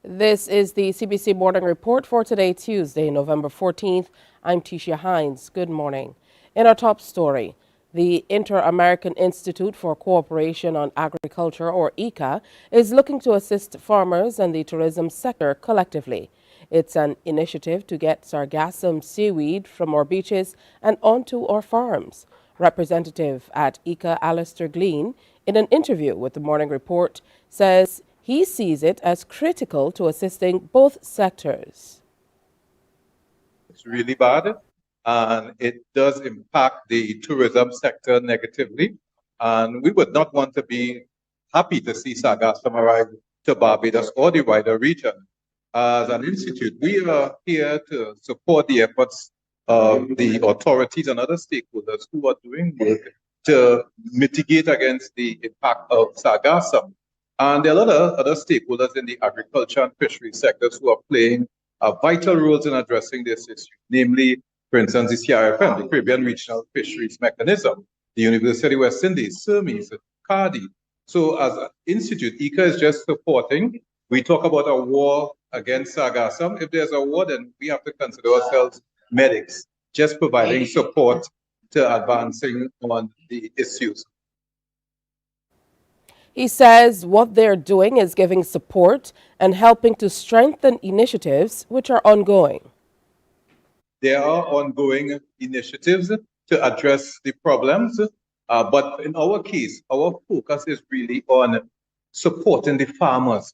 This is the CBC Morning Report for today, Tuesday, November 14th. I'm Tisha Hines. Good morning. In our top story, the Inter-American Institute for Cooperation on Agriculture, or ICA, is looking to assist farmers and the tourism sector collectively. It's an initiative to get sargassum seaweed from our beaches and onto our farms. Representative at ICA, Alistair Glean, in an interview with the Morning Report, says he sees it as critical to assisting both sectors. It's really bad, and it does impact the tourism sector negatively. And we would not want to be happy to see sargassum arrive to Barbados or the wider region. As an institute, we are here to support the efforts of the authorities and other stakeholders who are doing work to mitigate against the impact of sargassum. And there are a lot of other stakeholders in the agriculture and fishery sectors who are playing vital roles in addressing this issue, namely, for instance, the CRFM, the Caribbean Regional Fisheries Mechanism, the University of West Indies, CERMES, CARDI. So as an institute, ICA is just supporting. We talk about a war against sargassum. If there's a war, then we have to consider ourselves medics, just providing support to advancing on the issues. He says what they're doing is giving support and helping to strengthen initiatives which are ongoing. There are ongoing initiatives to address the problems, but in our case, our focus is really on supporting the farmers.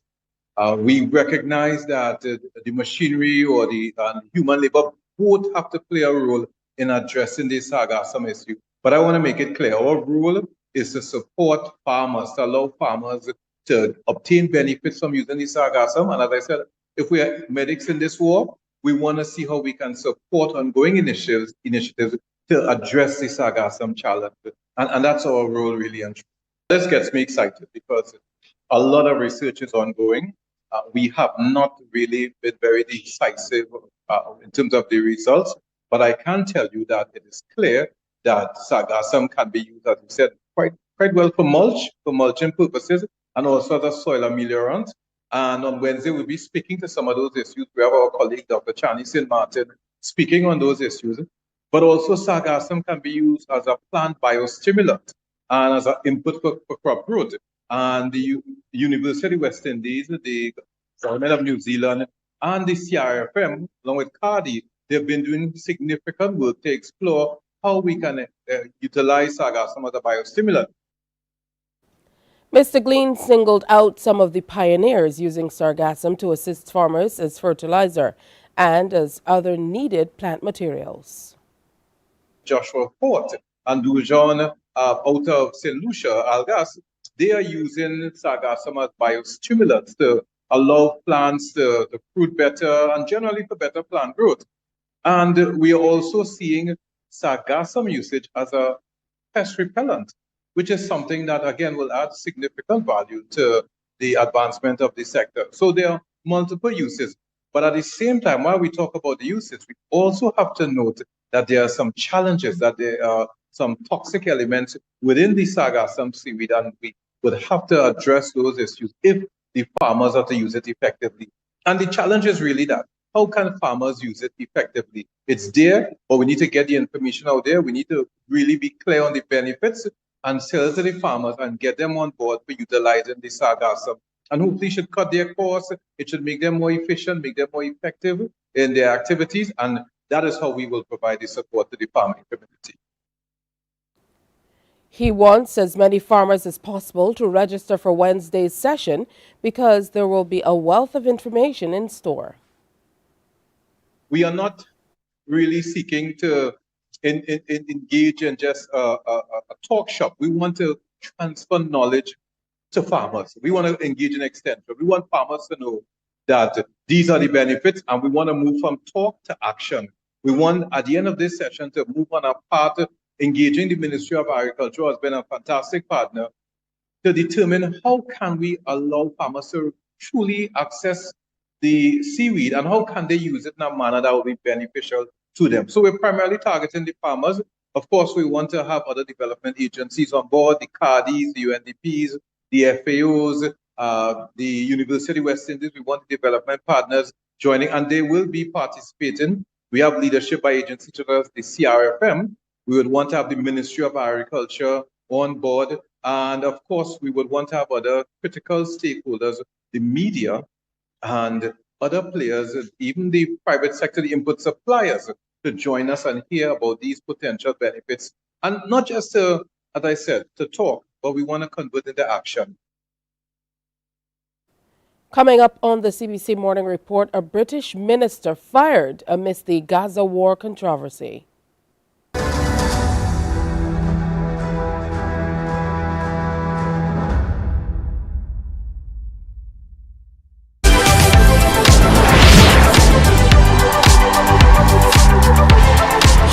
We recognize that the machinery or the human labor both have to play a role in addressing the sargassum issue. But I want to make it clear, our role is to support farmers, to allow farmers to obtain benefits from using the sargassum. And as I said, if we are medics in this war, we want to see how we can support ongoing initiatives to address the sargassum challenge. And that's our role really. And this gets me excited because a lot of research is ongoing. We have not really been very decisive in terms of the results, but I can tell you that it is clear that sargassum can be used, as you said, quite well for mulching purposes, and also as a soil ameliorant. And on Wednesday, we'll be speaking to some of those issues. We have our colleague, Dr. Chani St. Martin, speaking on those issues. But also sargassum can be used as a plant biostimulant and as an input for crop growth. And the University of West Indies, the Government of New Zealand, and the CRFM, along with CARDI, they've been doing significant work to explore how we can utilize sargassum as a biostimulant. Mr. Glean singled out some of the pioneers using sargassum to assist farmers as fertilizer and as other needed plant materials. Joshua Port and Dujon out of St. Lucia, Algas, they are using sargassum as biostimulants to allow plants to fruit better and generally for better plant growth. And we are also seeing sargassum usage as a pest repellent, which is something that, again, will add significant value to the advancement of the sector. So there are multiple uses. But at the same time, while we talk about the uses, we also have to note that there are some challenges, that there are some toxic elements within the sargassum seaweed, and we would have to address those issues if the farmers are to use it effectively. And the challenge is really that, how can farmers use it effectively? It's there, but we need to get the information out there. We need to really be clear on the benefits and sell to the farmers and get them on board for utilizing the sargassum. And hopefully should cut their costs. It should make them more efficient, make them more effective in their activities. And that is how we will provide the support to the farming community. He wants as many farmers as possible to register for Wednesday's session because there will be a wealth of information in store. We are not really seeking to engage in just a talk shop. We want to transfer knowledge to farmers. We want to engage in extension. We want farmers to know that these are the benefits, and we want to move from talk to action. We want, at the end of this session, to move on a path. Engaging the Ministry of Agriculture has been a fantastic partner to determine how can we allow farmers to truly access the seaweed and how can they use it in a manner that will be beneficial to them. So we're primarily targeting the farmers. Of course, we want to have other development agencies on board, the CARDIs, the UNDPs, the FAOs, the University of West Indies. We want development partners joining, and they will be participating. We have leadership by agencies such as the CRFM. We would want to have the Ministry of Agriculture on board. And of course, we would want to have other critical stakeholders, the media and other players, even the private sector, the input suppliers, to join us and hear about these potential benefits. And not just to, as I said, to talk, but we want to convert into action. Coming up on the CBC Morning Report, a British minister fired amidst the Gaza war controversy.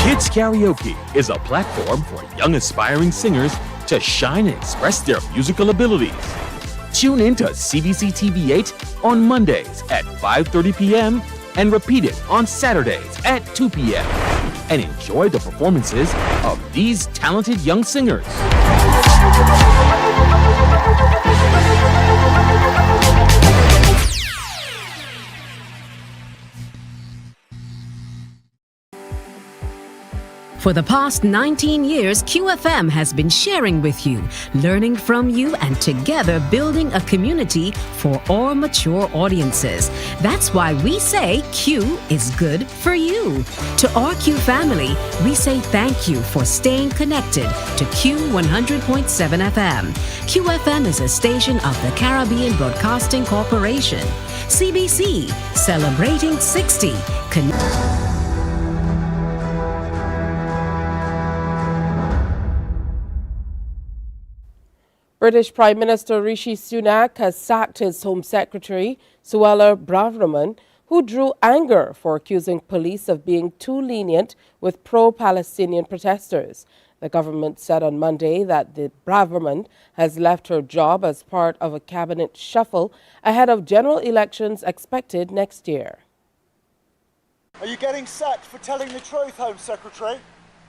Kids Karaoke is a platform for young aspiring singers to shine and express their musical abilities. Tune in to CBC TV 8 on Mondays at 5:30 p.m. and repeat it on Saturdays at 2 p.m. and enjoy the performances of these talented young singers. For the past 19 years, QFM has been sharing with you, learning from you, and together building a community for all mature audiences. That's why we say Q is good for you. To our Q family, we say thank you for staying connected to Q 100.7 FM. QFM is a station of the Caribbean Broadcasting Corporation. CBC, celebrating 60. British Prime Minister Rishi Sunak has sacked his Home Secretary, Suella Braverman, who drew anger for accusing police of being too lenient with pro-Palestinian protesters. The government said on Monday that the Braverman has left her job as part of a cabinet shuffle ahead of general elections expected next year. Are you getting sacked for telling the truth, Home Secretary?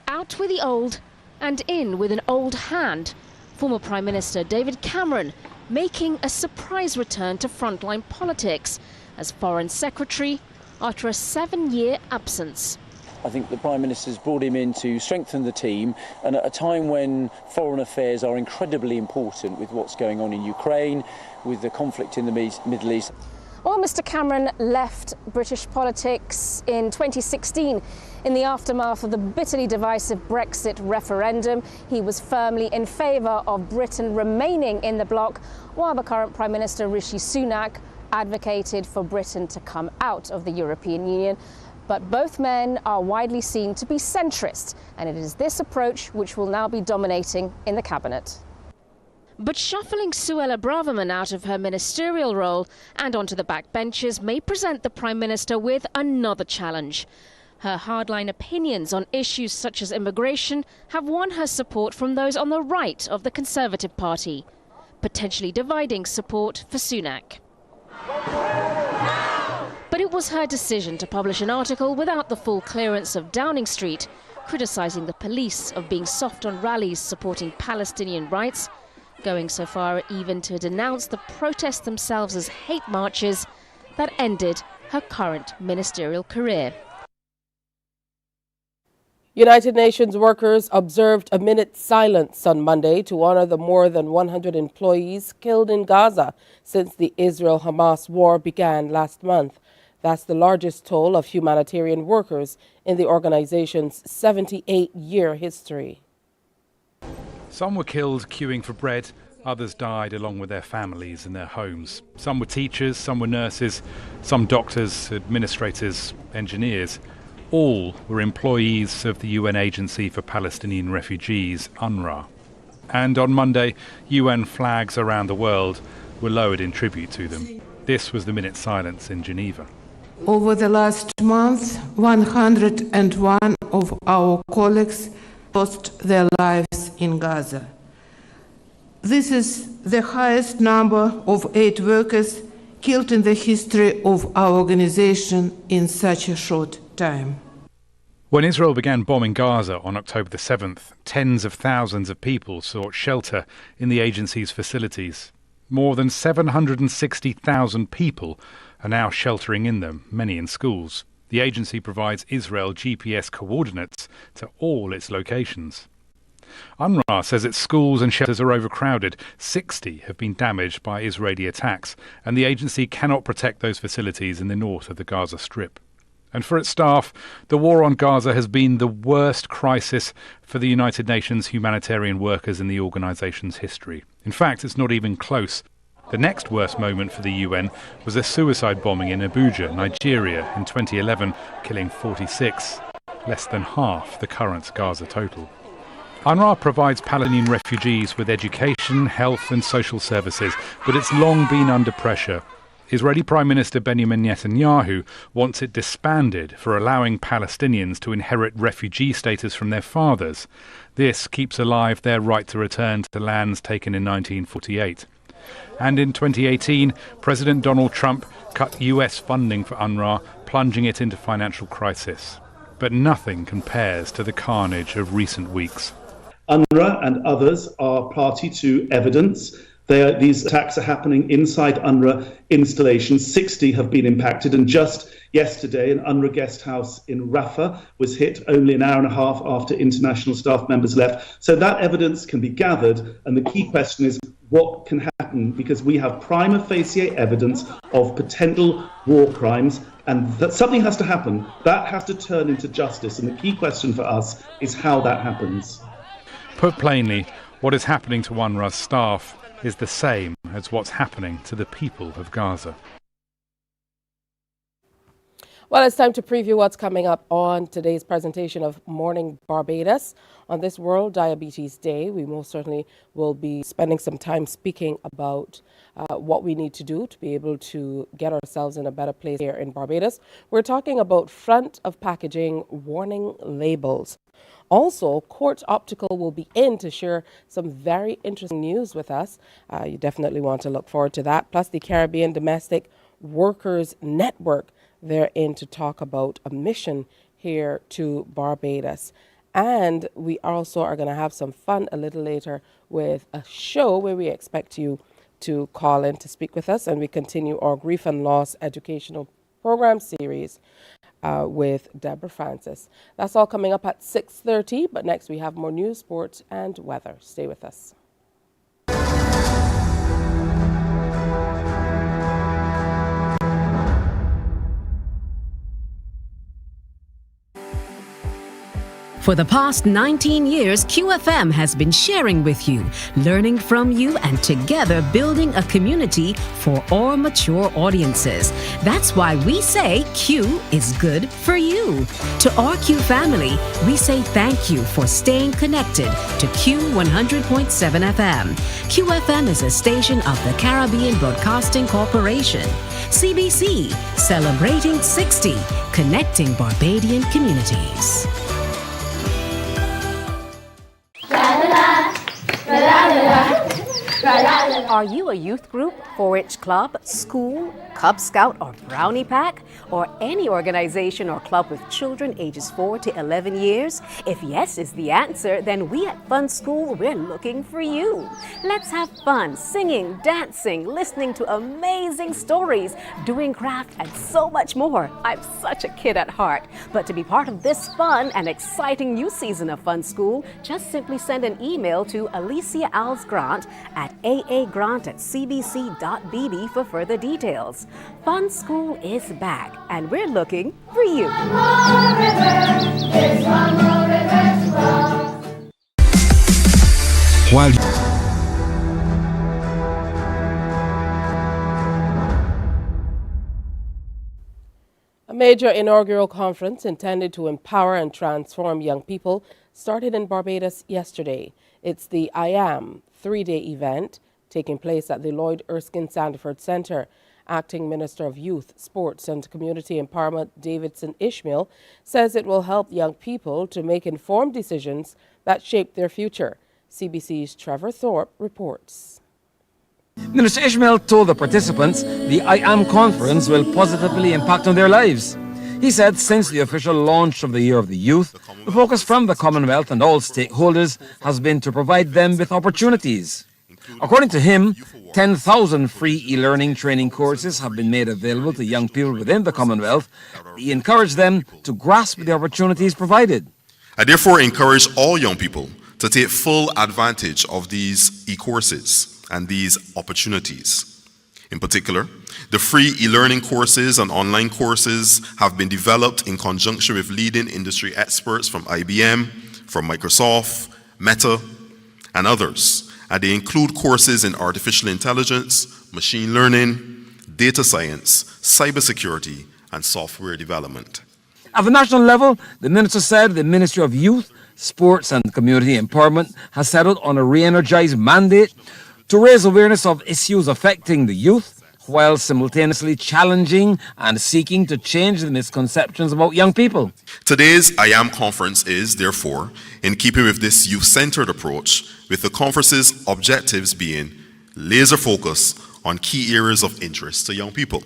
Out with the old and in with an old hand. Former Prime Minister David Cameron making a surprise return to frontline politics as Foreign Secretary after a 7-year absence. I think the Prime Minister's brought him in to strengthen the team, and at a time when foreign affairs are incredibly important with what's going on in Ukraine, with the conflict in the Middle East. Well, Mr Cameron left British politics in 2016 in the aftermath of the bitterly divisive Brexit referendum. He was firmly in favour of Britain remaining in the bloc, while the current Prime Minister Rishi Sunak advocated for Britain to come out of the European Union. But both men are widely seen to be centrist, and it is this approach which will now be dominating in the cabinet. But shuffling Suella Braverman out of her ministerial role and onto the backbenches may present the Prime Minister with another challenge. Her hardline opinions on issues such as immigration have won her support from those on the right of the Conservative Party, potentially dividing support for Sunak. But it was her decision to publish an article without the full clearance of Downing Street, criticising the police of being soft on rallies supporting Palestinian rights, going so far even to denounce the protests themselves as hate marches that ended her current ministerial career. United Nations workers observed a minute's silence on Monday to honor the more than 100 employees killed in Gaza since the Israel-Hamas war began last month. That's the largest toll of humanitarian workers in the organization's 78-year history. Some were killed queuing for bread, others died along with their families in their homes. Some were teachers, some were nurses, some doctors, administrators, engineers. All were employees of the UN Agency for Palestinian Refugees, UNRWA. And on Monday, UN flags around the world were lowered in tribute to them. This was the minute's silence in Geneva. Over the last month, 101 of our colleagues lost their lives in Gaza. This is the highest number of aid workers killed in the history of our organization in such a short time. When Israel began bombing Gaza on October the 7th, tens of thousands of people sought shelter in the agency's facilities. More than 760,000 people are now sheltering in them, many in schools. The agency provides Israel GPS coordinates to all its locations. UNRWA says its schools and shelters are overcrowded. 60 have been damaged by Israeli attacks, and the agency cannot protect those facilities in the north of the Gaza Strip. And for its staff, the war on Gaza has been the worst crisis for the United Nations humanitarian workers in the organisation's history. In fact, it's not even close. The next worst moment for the UN was a suicide bombing in Abuja, Nigeria, in 2011, killing 46, less than half the current Gaza total. UNRWA provides Palestinian refugees with education, health and social services, but it's long been under pressure. Israeli Prime Minister Benjamin Netanyahu wants it disbanded for allowing Palestinians to inherit refugee status from their fathers. This keeps alive their right to return to lands taken in 1948. And in 2018, President Donald Trump cut US funding for UNRWA, plunging it into financial crisis. But nothing compares to the carnage of recent weeks. UNRWA and others are party to evidence. These attacks are happening inside UNRWA installations. 60 have been impacted, and just yesterday an UNRWA guest house in Rafah was hit only an hour and a half after international staff members left. So that evidence can be gathered, and the key question is what can happen, because we have prima facie evidence of potential war crimes, and that something has to happen. That has to turn into justice, and the key question for us is how that happens. Put plainly, what is happening to UNRWA's staff is the same as what's happening to the people of Gaza. Well, it's time to preview what's coming up on today's presentation of Morning Barbados. On this World Diabetes Day, we most certainly will be spending some time speaking about what we need to do to be able to get ourselves in a better place here in Barbados. We're talking about front of packaging warning labels. Also, Court Optical will be in to share some very interesting news with us. You definitely want to look forward to that. Plus, the Caribbean Domestic Workers Network, they're in to talk about a mission here to Barbados. And we also are going to have some fun a little later with a show where we expect you to call in to speak with us. And we continue our Grief and Loss educational program series with Deborah Francis. That's all coming up at 6:30, but next we have more news, sports, and weather. Stay with us. For the past 19 years, QFM has been sharing with you, learning from you, and together building a community for all mature audiences. That's why we say Q is good for you. To our Q family, we say thank you for staying connected to Q 100.7 FM. QFM is a station of the Caribbean Broadcasting Corporation. CBC, celebrating 60, connecting Barbadian communities. Are you a youth group, 4-H club, school, Cub Scout or Brownie Pack, or any organization or club with children ages 4 to 11 years? If yes is the answer, then we at Fun School, we're looking for you. Let's have fun singing, dancing, listening to amazing stories, doing craft, and so much more. I'm such a kid at heart. But to be part of this fun and exciting new season of Fun School, just simply send an email to Alicia Alves Grant at aagrant@cbc.bb for further details. Fun School is back, and we're looking for you. A major inaugural conference intended to empower and transform young people started in Barbados yesterday. It's the I Am 3-day event taking place at the Lloyd Erskine Sandiford Center. Acting Minister of Youth, Sports and Community Empowerment Davidson Ishmael says it will help young people to make informed decisions that shape their future. CBC's Trevor Thorpe reports. Minister Ishmael told the participants the I Am conference will positively impact on their lives. He said since the official launch of the Year of the Youth, the focus from the Commonwealth and all stakeholders has been to provide them with opportunities. According to him, 10,000 free e-learning training courses have been made available to young people within the Commonwealth. He encouraged them to grasp the opportunities provided. I therefore encourage all young people to take full advantage of these e-courses and these opportunities. In particular, the free e-learning courses and online courses have been developed in conjunction with leading industry experts from IBM, from Microsoft, Meta, and others. And they include courses in artificial intelligence, machine learning, data science, cybersecurity, and software development. At the national level, the minister said the Ministry of Youth, Sports and Community Empowerment has settled on a re-energized mandate to raise awareness of issues affecting the youth, while simultaneously challenging and seeking to change the misconceptions about young people. Today's I Am conference is, therefore, in keeping with this youth-centered approach, with the conference's objectives being laser focus on key areas of interest to young people.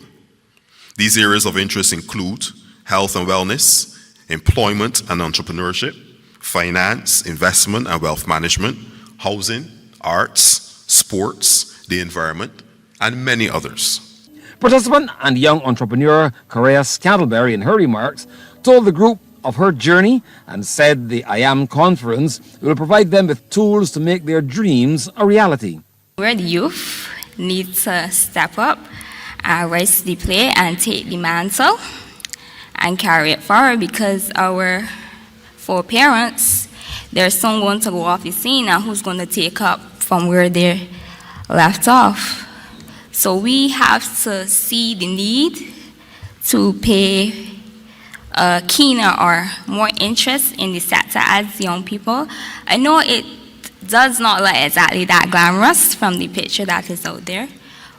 These areas of interest include health and wellness, employment and entrepreneurship, finance, investment and wealth management, housing, arts, sports, the environment, and many others. Participant and young entrepreneur Correa Scantleberry, in her remarks, told the group of her journey and said the I Am conference will provide them with tools to make their dreams a reality. Where the youth need to step up, rise to the plate and take the mantle and carry it forward, because our four parents, there's someone going to go off the scene and who's going to take up from where they're left off. So we have to see the need to pay a keener or more interest in the sector as young people. I know it does not look exactly that glamorous from the picture that is out there,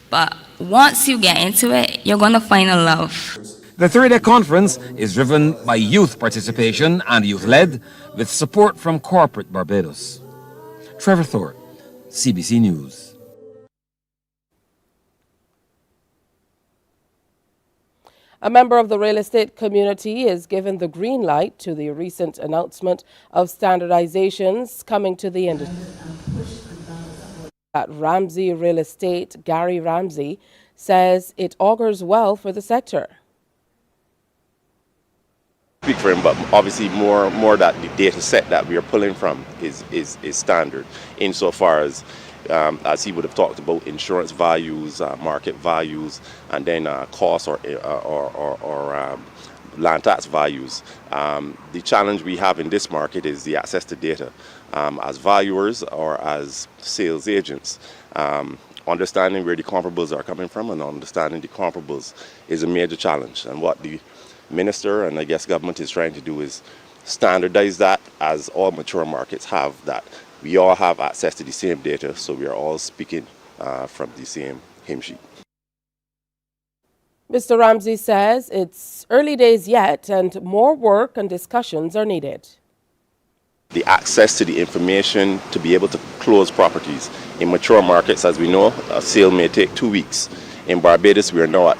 but once you get into it, you're going to find a love. The three-day conference is driven by youth participation and youth-led, with support from corporate Barbados. Trevor Thorpe, CBC News. A member of the real estate community is given the green light to the recent announcement of standardizations coming to the industry. At Ramsey Real Estate, Gary Ramsey says it augurs well for the sector. Speak for him, but obviously more that the data set that we are pulling from is standard, insofar as he would have talked about insurance values, market values, and then cost or land tax values. The challenge we have in this market is the access to data. As valuers or as sales agents, understanding where the comparables are coming from and understanding the comparables is a major challenge. And what the minister and I guess government is trying to do is standardize that, as all mature markets have, that we all have access to the same data, so we are all speaking from the same hymn sheet. Mr. Ramsey says it's early days yet and more work and discussions are needed. The access to the information to be able to close properties. In mature markets, as we know, a sale may take 2 weeks. In Barbados, we are now at,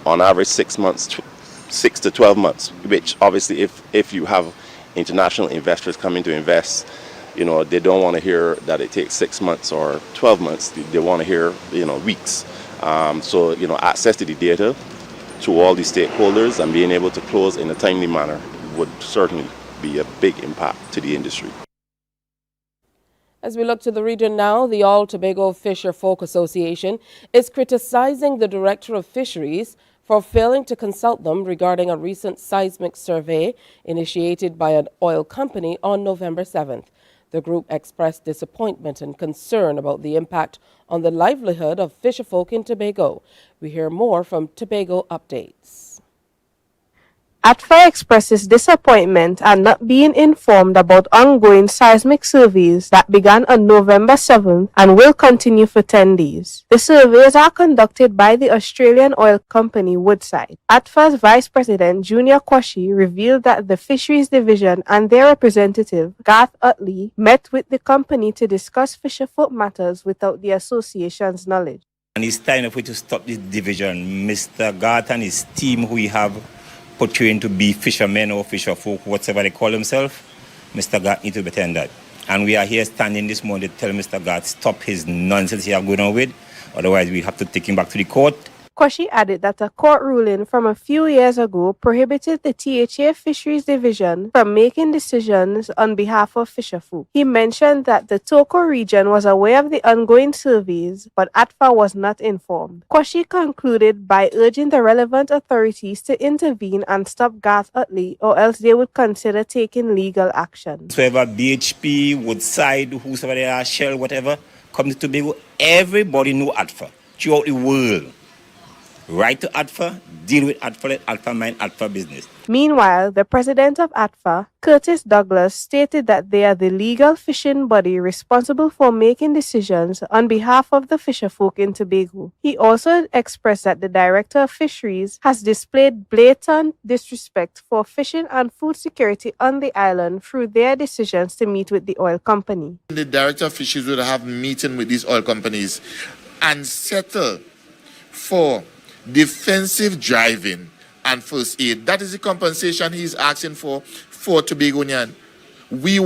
on average 6 months, 6 to 12 months, which obviously if you have international investors coming to invest, they don't want to hear that it takes 6 months or 12 months. They want to hear, weeks. So, access to the data to all the stakeholders and being able to close in a timely manner would certainly be a big impact to the industry. As we look to the region now, the All Tobago Fisher Folk Association is criticizing the Director of Fisheries for failing to consult them regarding a recent seismic survey initiated by an oil company on November 7th. The group expressed disappointment and concern about the impact on the livelihood of fisherfolk in Tobago. We hear more from Tobago Updates. ATFA expresses disappointment at not being informed about ongoing seismic surveys that began on November 7th and will continue for 10 days. The surveys are conducted by the Australian oil company Woodside. ATFA's Vice President Junior Kwashi revealed that the Fisheries Division and their representative, Garth Utley, met with the company to discuss fisherfolk matters without the association's knowledge. And it's time for you to stop this division. Mr. Garth and his team, who we have portraying to be fishermen or fisherfolk, whatever they call themselves, Mr. Garth needs to pretend that. And we are here standing this morning to tell Mr. God stop his nonsense he are going on with. Otherwise, we have to take him back to the court. Kwashi added that a court ruling from a few years ago prohibited the THA Fisheries Division from making decisions on behalf of fisherfolk. He mentioned that the Toko region was aware of the ongoing surveys, but ATFA was not informed. Kwashi concluded by urging the relevant authorities to intervene and stop gas Utley, or else they would consider taking legal action. Whoever BHP, Woodside, whoever they are, Shell, whatever, comes to Tobago, everybody know ATFA throughout the world. Right to ATFA, deal with ATFA, let ATFA mind ATFA business. Meanwhile, the president of ATFA, Curtis Douglas, stated that they are the legal fishing body responsible for making decisions on behalf of the fisherfolk in Tobago. He also expressed that the director of fisheries has displayed blatant disrespect for fishing and food security on the island through their decisions to meet with the oil company. The director of fisheries will have a meeting with these oil companies and settle for defensive driving and first aid. That is the compensation he's asking for Tobagonian. We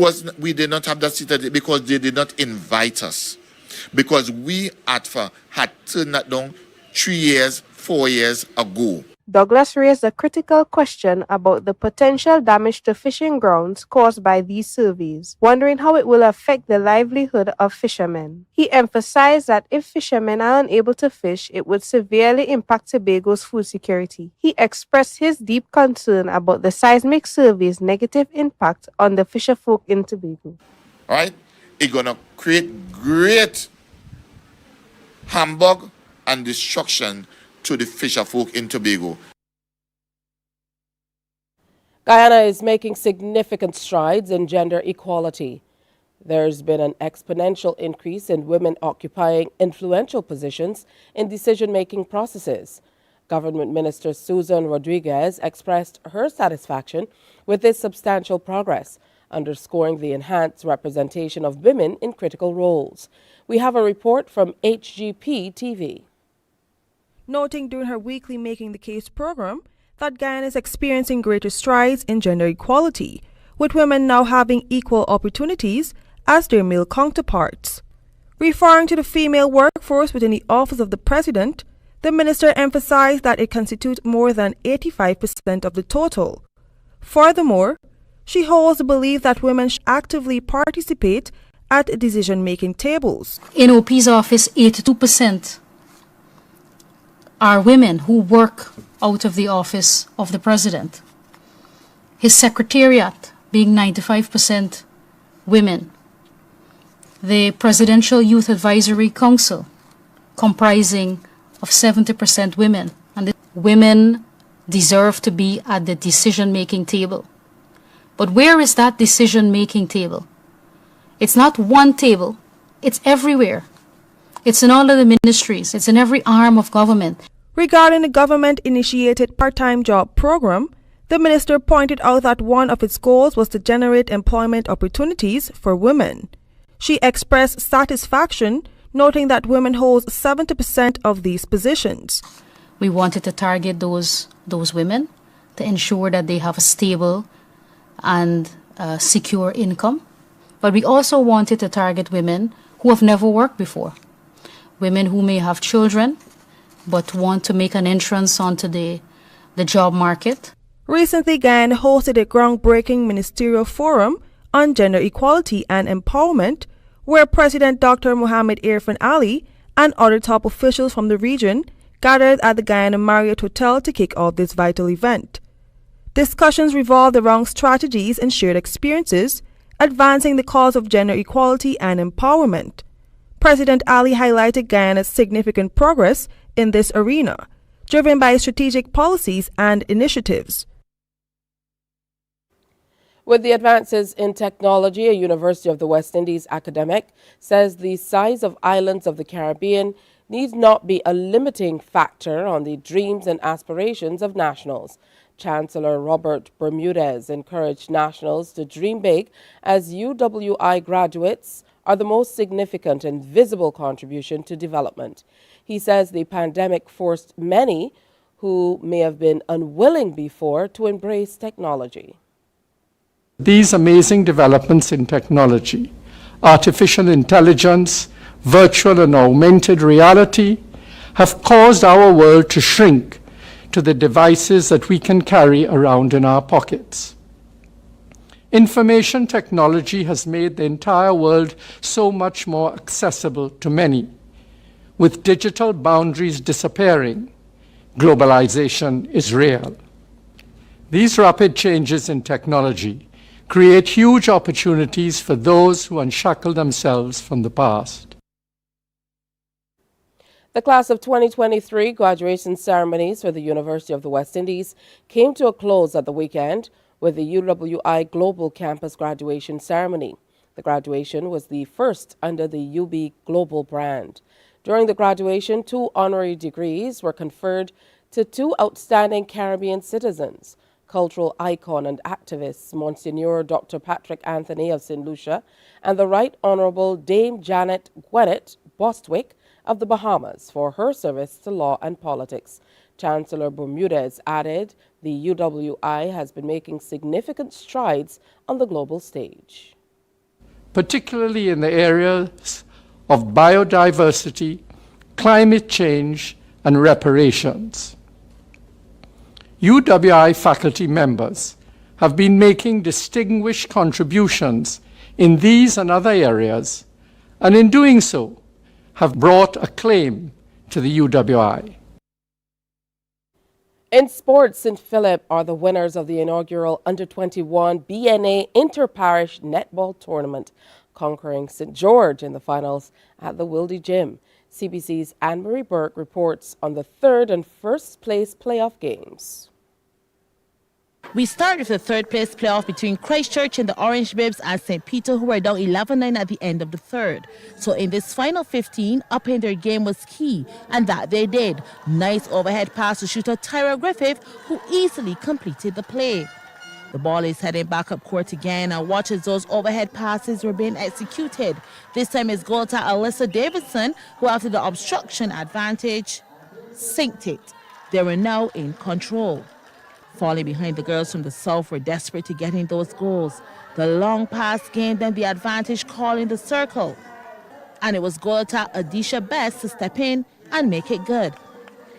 did not have that seated because they did not invite us. Because we, ATFA, had turned that down 4 years ago. Douglas raised a critical question about the potential damage to fishing grounds caused by these surveys, wondering how it will affect the livelihood of fishermen. He emphasized that if fishermen are unable to fish, it would severely impact Tobago's food security. He expressed his deep concern about the seismic survey's negative impact on the fisherfolk in Tobago. Right? It's going to create great humbug and destruction to the fisherfolk in Tobago. Guyana is making significant strides in gender equality. There's been an exponential increase in women occupying influential positions in decision-making processes. Government Minister Susan Rodriguez expressed her satisfaction with this substantial progress, underscoring the enhanced representation of women in critical roles. We have a report from HGP TV. Noting during her weekly Making the Case program that Guyana is experiencing greater strides in gender equality, with women now having equal opportunities as their male counterparts. Referring to the female workforce within the Office of the President, the minister emphasized that it constitutes more than 85% of the total. Furthermore, she holds the belief that women should actively participate at decision-making tables. In OP's office, 82% are women who work out of the office of the president. His secretariat being 95% women. The Presidential Youth Advisory Council comprising of 70% women. And the women deserve to be at the decision-making table. But where is that decision-making table? It's not one table, it's everywhere. It's in all of the ministries. It's in every arm of government. Regarding the government-initiated part-time job program, the minister pointed out that one of its goals was to generate employment opportunities for women. She expressed satisfaction, noting that women hold 70% of these positions. We wanted to target those women to ensure that they have a stable and secure income. But we also wanted to target women who have never worked before. Women who may have children but want to make an entrance onto the job market. Recently, Guyana hosted a groundbreaking ministerial forum on gender equality and empowerment, where President Dr. Mohamed Irfan Ali and other top officials from the region gathered at the Guyana Marriott Hotel to kick off this vital event. Discussions revolved around strategies and shared experiences, advancing the cause of gender equality and empowerment. President Ali highlighted Guyana's significant progress in this arena, driven by strategic policies and initiatives. With the advances in technology, a University of the West Indies academic says the size of islands of the Caribbean need not be a limiting factor on the dreams and aspirations of nationals. Chancellor Robert Bermudez encouraged nationals to dream big, as UWI graduates are the most significant and visible contribution to development. He says the pandemic forced many who may have been unwilling before to embrace technology. These amazing developments in technology artificial intelligence, virtual and augmented reality have caused our world to shrink to the devices that we can carry around in our pockets. Information technology has made the entire world so much more accessible to many. With digital boundaries disappearing, globalization is real. These rapid changes in technology create huge opportunities for those who unshackle themselves from the past. The class of 2023 graduation ceremonies for the University of the West Indies came to a close at the weekend with the UWI Global Campus graduation ceremony. The graduation was the first under the UB Global brand. During the graduation, 2 honorary degrees were conferred to 2 outstanding Caribbean citizens, cultural icon and activist Monsignor Dr. Patrick Anthony of St. Lucia and the Right Honorable Dame Janet Gwinnett Bostwick of the Bahamas for her service to law and politics. Chancellor Bermudez added the UWI has been making significant strides on the global stage, particularly in the areas of biodiversity, climate change, and reparations. UWI faculty members have been making distinguished contributions in these and other areas, and in doing so, have brought acclaim to the UWI. In sports, St. Philip are the winners of the inaugural Under-21 BNA Inter-Parish Netball Tournament, conquering St. George in the finals at the Wildy Gym. CBC's Anne-Marie Burke reports on the third and first place playoff games. We start with the third place playoff between Christchurch and the Orange Bibs and St. Peter, who were down 11-9 at the end of the third. So in this final 15, upping their game was key, and that they did. Nice overhead pass to shooter Tyra Griffith, who easily completed the play. The ball is heading back up court again, and watch as those overhead passes were being executed. This time it's goalkeeper Alyssa Davidson, who after the obstruction advantage, sinked it. They were now in control. Falling behind, the girls from the south were desperate to get in those goals. The long pass gained them the advantage, calling the circle. And it was goalkeeper Adisha Best to step in and make it good.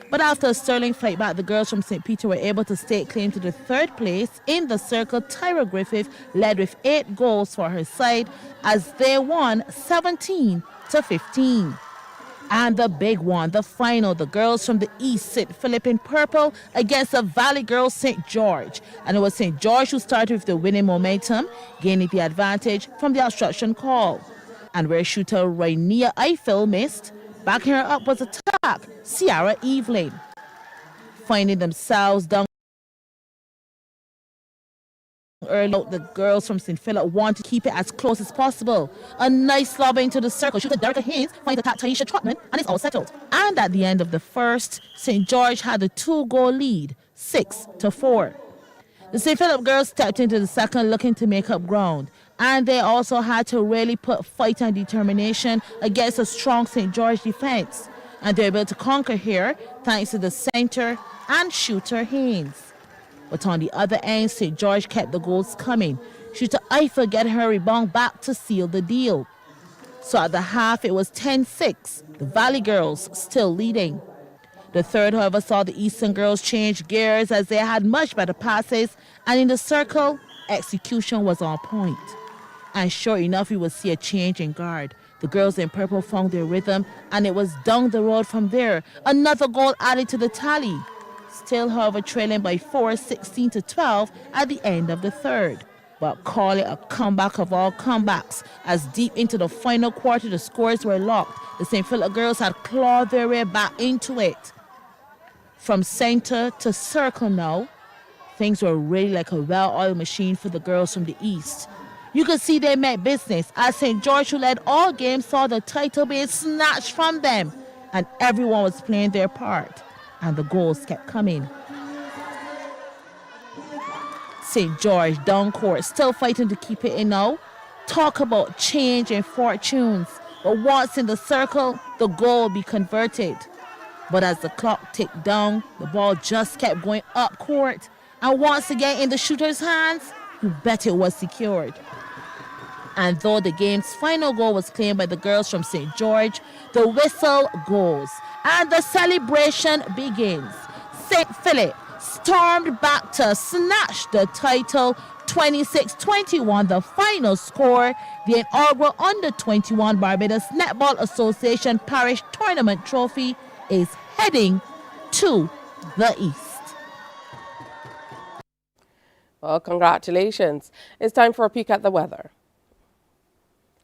But after a sterling fight back, the girls from St. Peter were able to stake claim to the third place. In the circle, Tyra Griffith led with 8 goals for her side as they won 17-15. And the big one, the final, the girls from the East, St. Philip in purple against the Valley girls, St. George. And it was St. George who started with the winning momentum, gaining the advantage from the obstruction call. And where shooter Rainier Eiffel missed, backing her up was attack Ciara Evelyn. Finding themselves down early, the girls from St. Philip want to keep it as close as possible. A nice lob into the circle. Shooter Derek Haynes finds attack Taisha Trotman, and it's all settled. And at the end of the first, St. George had a 2-goal lead, 6-4. The St. Philip girls stepped into the second looking to make up ground. And they also had to really put fight and determination against a strong St. George defense. And they were able to conquer here thanks to the center and shooter Haynes. But on the other end, St. George kept the goals coming. Shooter Eiffel get her rebound back to seal the deal. So at the half, it was 10-6, the Valley girls still leading. The third, however, saw the Eastern girls change gears as they had much better passes, and in the circle, execution was on point. And sure enough, we would see a change in guard. The girls in purple found their rhythm, and it was down the road from there. Another goal added to the tally. Still, however, trailing by 4, 16-12 at the end of the third. But call it a comeback of all comebacks, as deep into the final quarter the scores were locked. The St. Philip girls had clawed their way back into it. From center to circle now, things were really like a well-oiled machine for the girls from the East. You could see they meant business, as St. George, who led all games, saw the title being snatched from them, and everyone was playing their part, and the goals kept coming. St. George down court, still fighting to keep it in now. Talk about change in fortunes. But once in the circle, the goal will be converted. But as the clock ticked down, the ball just kept going up court. And once again in the shooter's hands, you bet it was secured. And though the game's final goal was claimed by the girls from St. George, the whistle goes and the celebration begins. St. Philip stormed back to snatch the title 26-21, the final score. The inaugural Under-21 Barbados Netball Association Parish Tournament Trophy is heading to the east. Well, congratulations. It's time for a peek at the weather.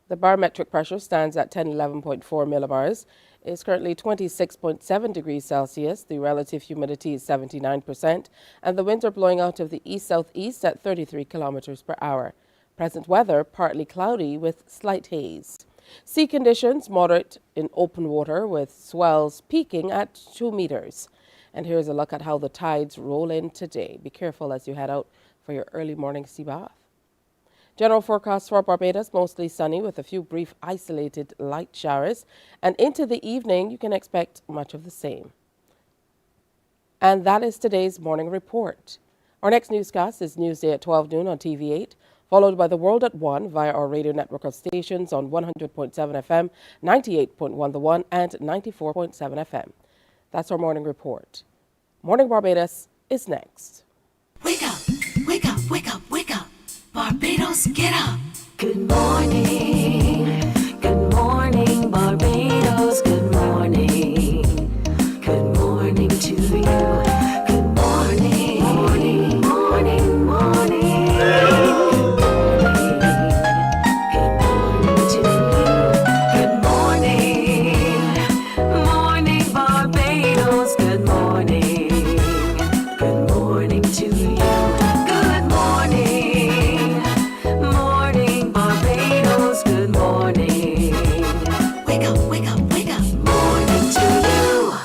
The barometric pressure stands at 1011.4 millibars. It's currently 26.7 degrees Celsius. The relative humidity is 79%, and the winds are blowing out of the east-southeast at 33 kilometers per hour. Present weather, partly cloudy with slight haze. Sea conditions, moderate in open water with swells peaking at 2 meters. And here's a look at how the tides roll in today. Be careful as you head out for your early morning sea bath. General forecast for Barbados, mostly sunny with a few brief isolated light showers. And into the evening, you can expect much of the same. And that is today's morning report. Our next newscast is Newsday at 12 noon on TV8, followed by The World at 1 via our radio network of stations on 100.7 FM, 98.1 The One, and 94.7 FM. That's our morning report. Morning Barbados is next. Wake up, wake up, wake up, wake up. Barbados, get up. Good morning. Good morning, Barbados. Good morning. Good morning to you. Good morning. Morning, morning, morning. Good morning to you. Good morning. Morning, Barbados. Good morning. Good morning to you. Good morning. Morning, Barbados. Good morning. Wake up, wake up, wake up. Morning to you.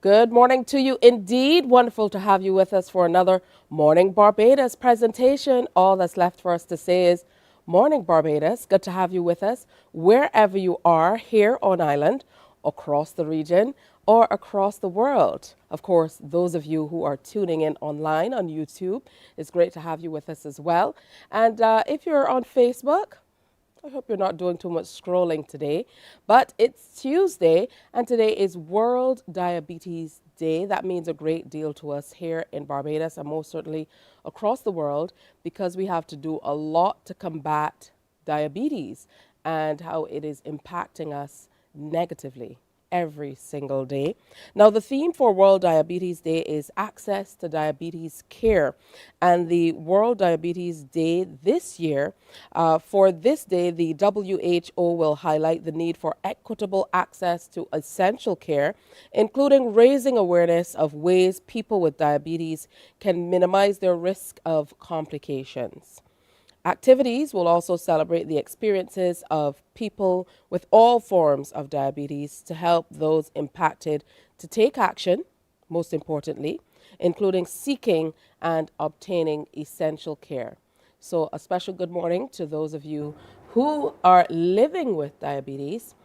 Good morning to you indeed. Wonderful to have you with us for another Morning Barbados presentation. All that's left for us to say is Morning Barbados. Good to have you with us wherever you are here on island, across the region, or across the world. Of course, those of you who are tuning in online on YouTube, it's great to have you with us as well. And if you're on Facebook, I hope you're not doing too much scrolling today, but it's Tuesday and today is World Diabetes Day. That means a great deal to us here in Barbados and most certainly across the world because we have to do a lot to combat diabetes and how it is impacting us negatively every single day. Now, the theme for World Diabetes Day is access to diabetes care. And the World Diabetes Day this year, for this day, the WHO will highlight the need for equitable access to essential care, including raising awareness of ways people with diabetes can minimize their risk of complications. Activities will also celebrate the experiences of people with all forms of diabetes to help those impacted to take action, most importantly, including seeking and obtaining essential care. So a special good morning to those of you who are living with diabetes.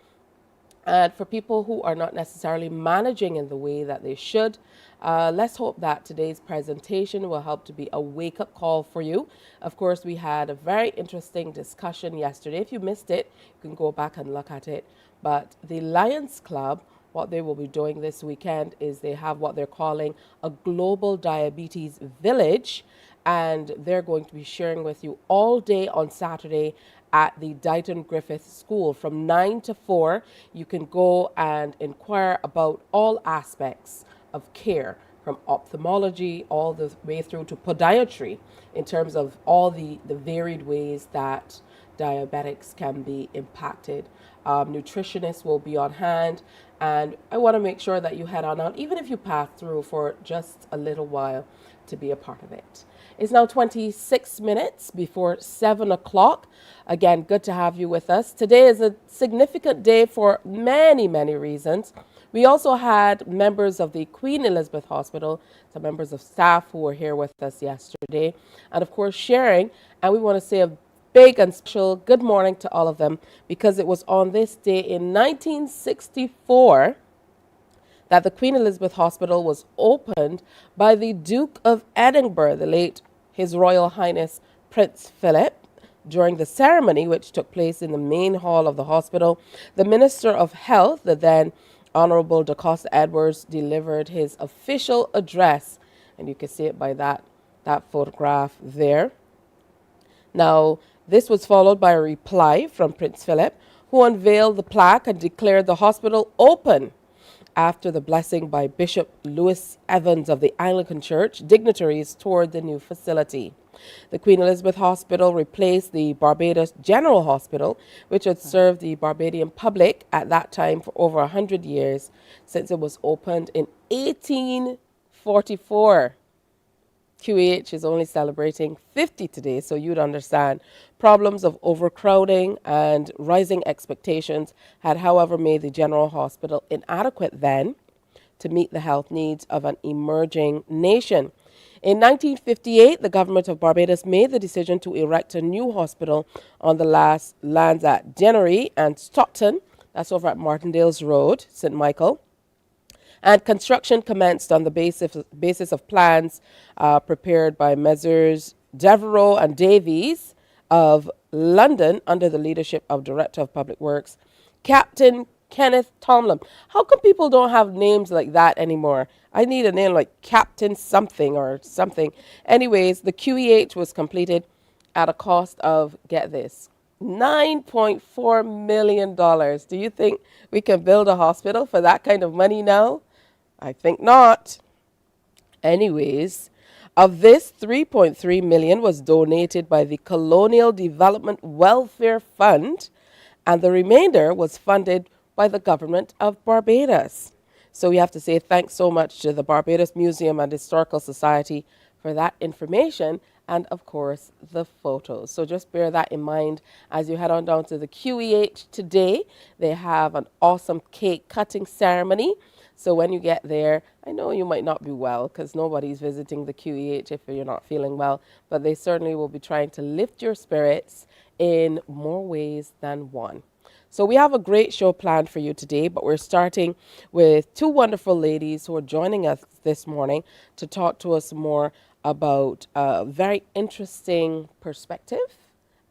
And for people who are not necessarily managing in the way that they should, let's hope that today's presentation will help to be a wake-up call for you. Of course, we had a very interesting discussion yesterday. If you missed it, you can go back and look at it. But the Lions Club, what they will be doing this weekend is they have what they're calling a Global Diabetes Village, and they're going to be sharing with you all day on Saturday at the Dighton Griffith School from 9 to 4. You can go and inquire about all aspects of care, from ophthalmology all the way through to podiatry, in terms of all the varied ways that diabetics can be impacted. Nutritionists will be on hand, and I want to make sure that you head on out, even if you pass through for just a little while, to be a part of it. It's now 26 minutes before 7 o'clock. Again, good to have you with us. Today is a significant day for many, many reasons. We also had members of the Queen Elizabeth Hospital, some members of staff who were here with us yesterday, and of course sharing. And we want to say a big and special good morning to all of them, because it was on this day in 1964 that the Queen Elizabeth Hospital was opened by the Duke of Edinburgh, the late His Royal Highness Prince Philip. During the ceremony, which took place in the main hall of the hospital, the Minister of Health, the then Honorable DaCosta Edwards, delivered his official address. And you can see it by that photograph there. Now, this was followed by a reply from Prince Philip, who unveiled the plaque and declared the hospital open. After the blessing by Bishop Louis Evans of the Anglican Church, dignitaries toured the new facility. The Queen Elizabeth Hospital replaced the Barbados General Hospital, which had served the Barbadian public at that time for over 100 years, since it was opened in 1844. QEH is only celebrating 50 today, so you'd understand. Problems of overcrowding and rising expectations had, however, made the General Hospital inadequate then to meet the health needs of an emerging nation. In 1958, the government of Barbados made the decision to erect a new hospital on the last lands at Denery and Stockton, that's over at Martindale's Road, St. Michael. And construction commenced on the basis of plans prepared by Messrs. Devereux and Davies of London under the leadership of Director of Public Works, Captain Kenneth Tomlin. How come people don't have names like that anymore? I need a name like Captain something or something. Anyways, the QEH was completed at a cost of, get this, $9.4 million. Do you think we can build a hospital for that kind of money now? I think not. Anyways, of this, $3.3 million was donated by the Colonial Development Welfare Fund, and the remainder was funded by the government of Barbados. So we have to say thanks so much to the Barbados Museum and Historical Society for that information and, of course, the photos. So just bear that in mind as you head on down to the QEH today. They have an awesome cake cutting ceremony. So when you get there, I know you might not be well because nobody's visiting the QEH if you're not feeling well, but they certainly will be trying to lift your spirits in more ways than one. So we have a great show planned for you today, but we're starting with two wonderful ladies who are joining us this morning to talk to us more about a very interesting perspective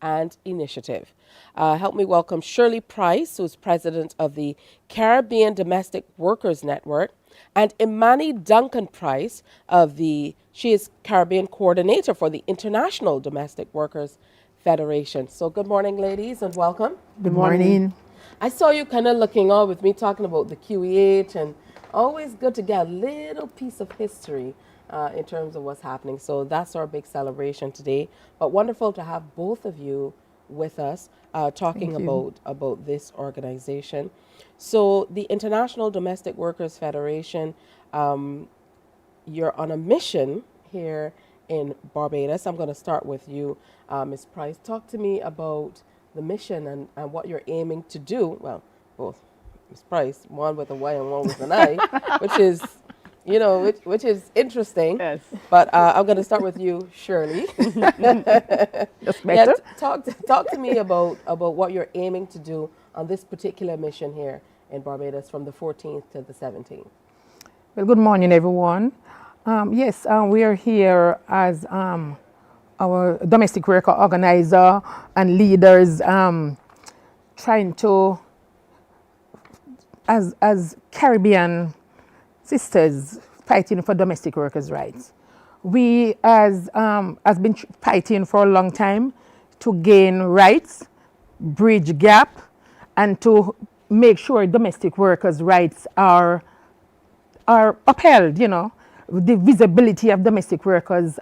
and initiative. Help me welcome Shirley Price, who's president of the Caribbean Domestic Workers Network, and Imani Duncan Price she is Caribbean coordinator for the International Domestic Workers Federation. So good morning, ladies, and welcome. Good morning. I saw you kind of looking on with me talking about the QEH, and always good to get a little piece of history in terms of what's happening. So that's our big celebration today. But wonderful to have both of you with us talking about this organization. So the International Domestic Workers Federation, you're on a mission here in Barbados. I'm going to start with you, Ms. Price. Talk to me about the mission and what you're aiming to do. Well, both Ms. Price, one with a Y and one with an I, which is, you know, which is interesting. Yes. But I'm going to start with you, Shirley. That's better. Talk to me about what you're aiming to do on this particular mission here in Barbados from the 14th to the 17th. Well, good morning, everyone. Yes, we are here as our domestic worker organizer and leaders trying to, as Caribbean sisters fighting for domestic workers' rights. We has been fighting for a long time to gain rights, bridge gap, and to make sure domestic workers' rights are upheld, you know. The visibility of domestic workers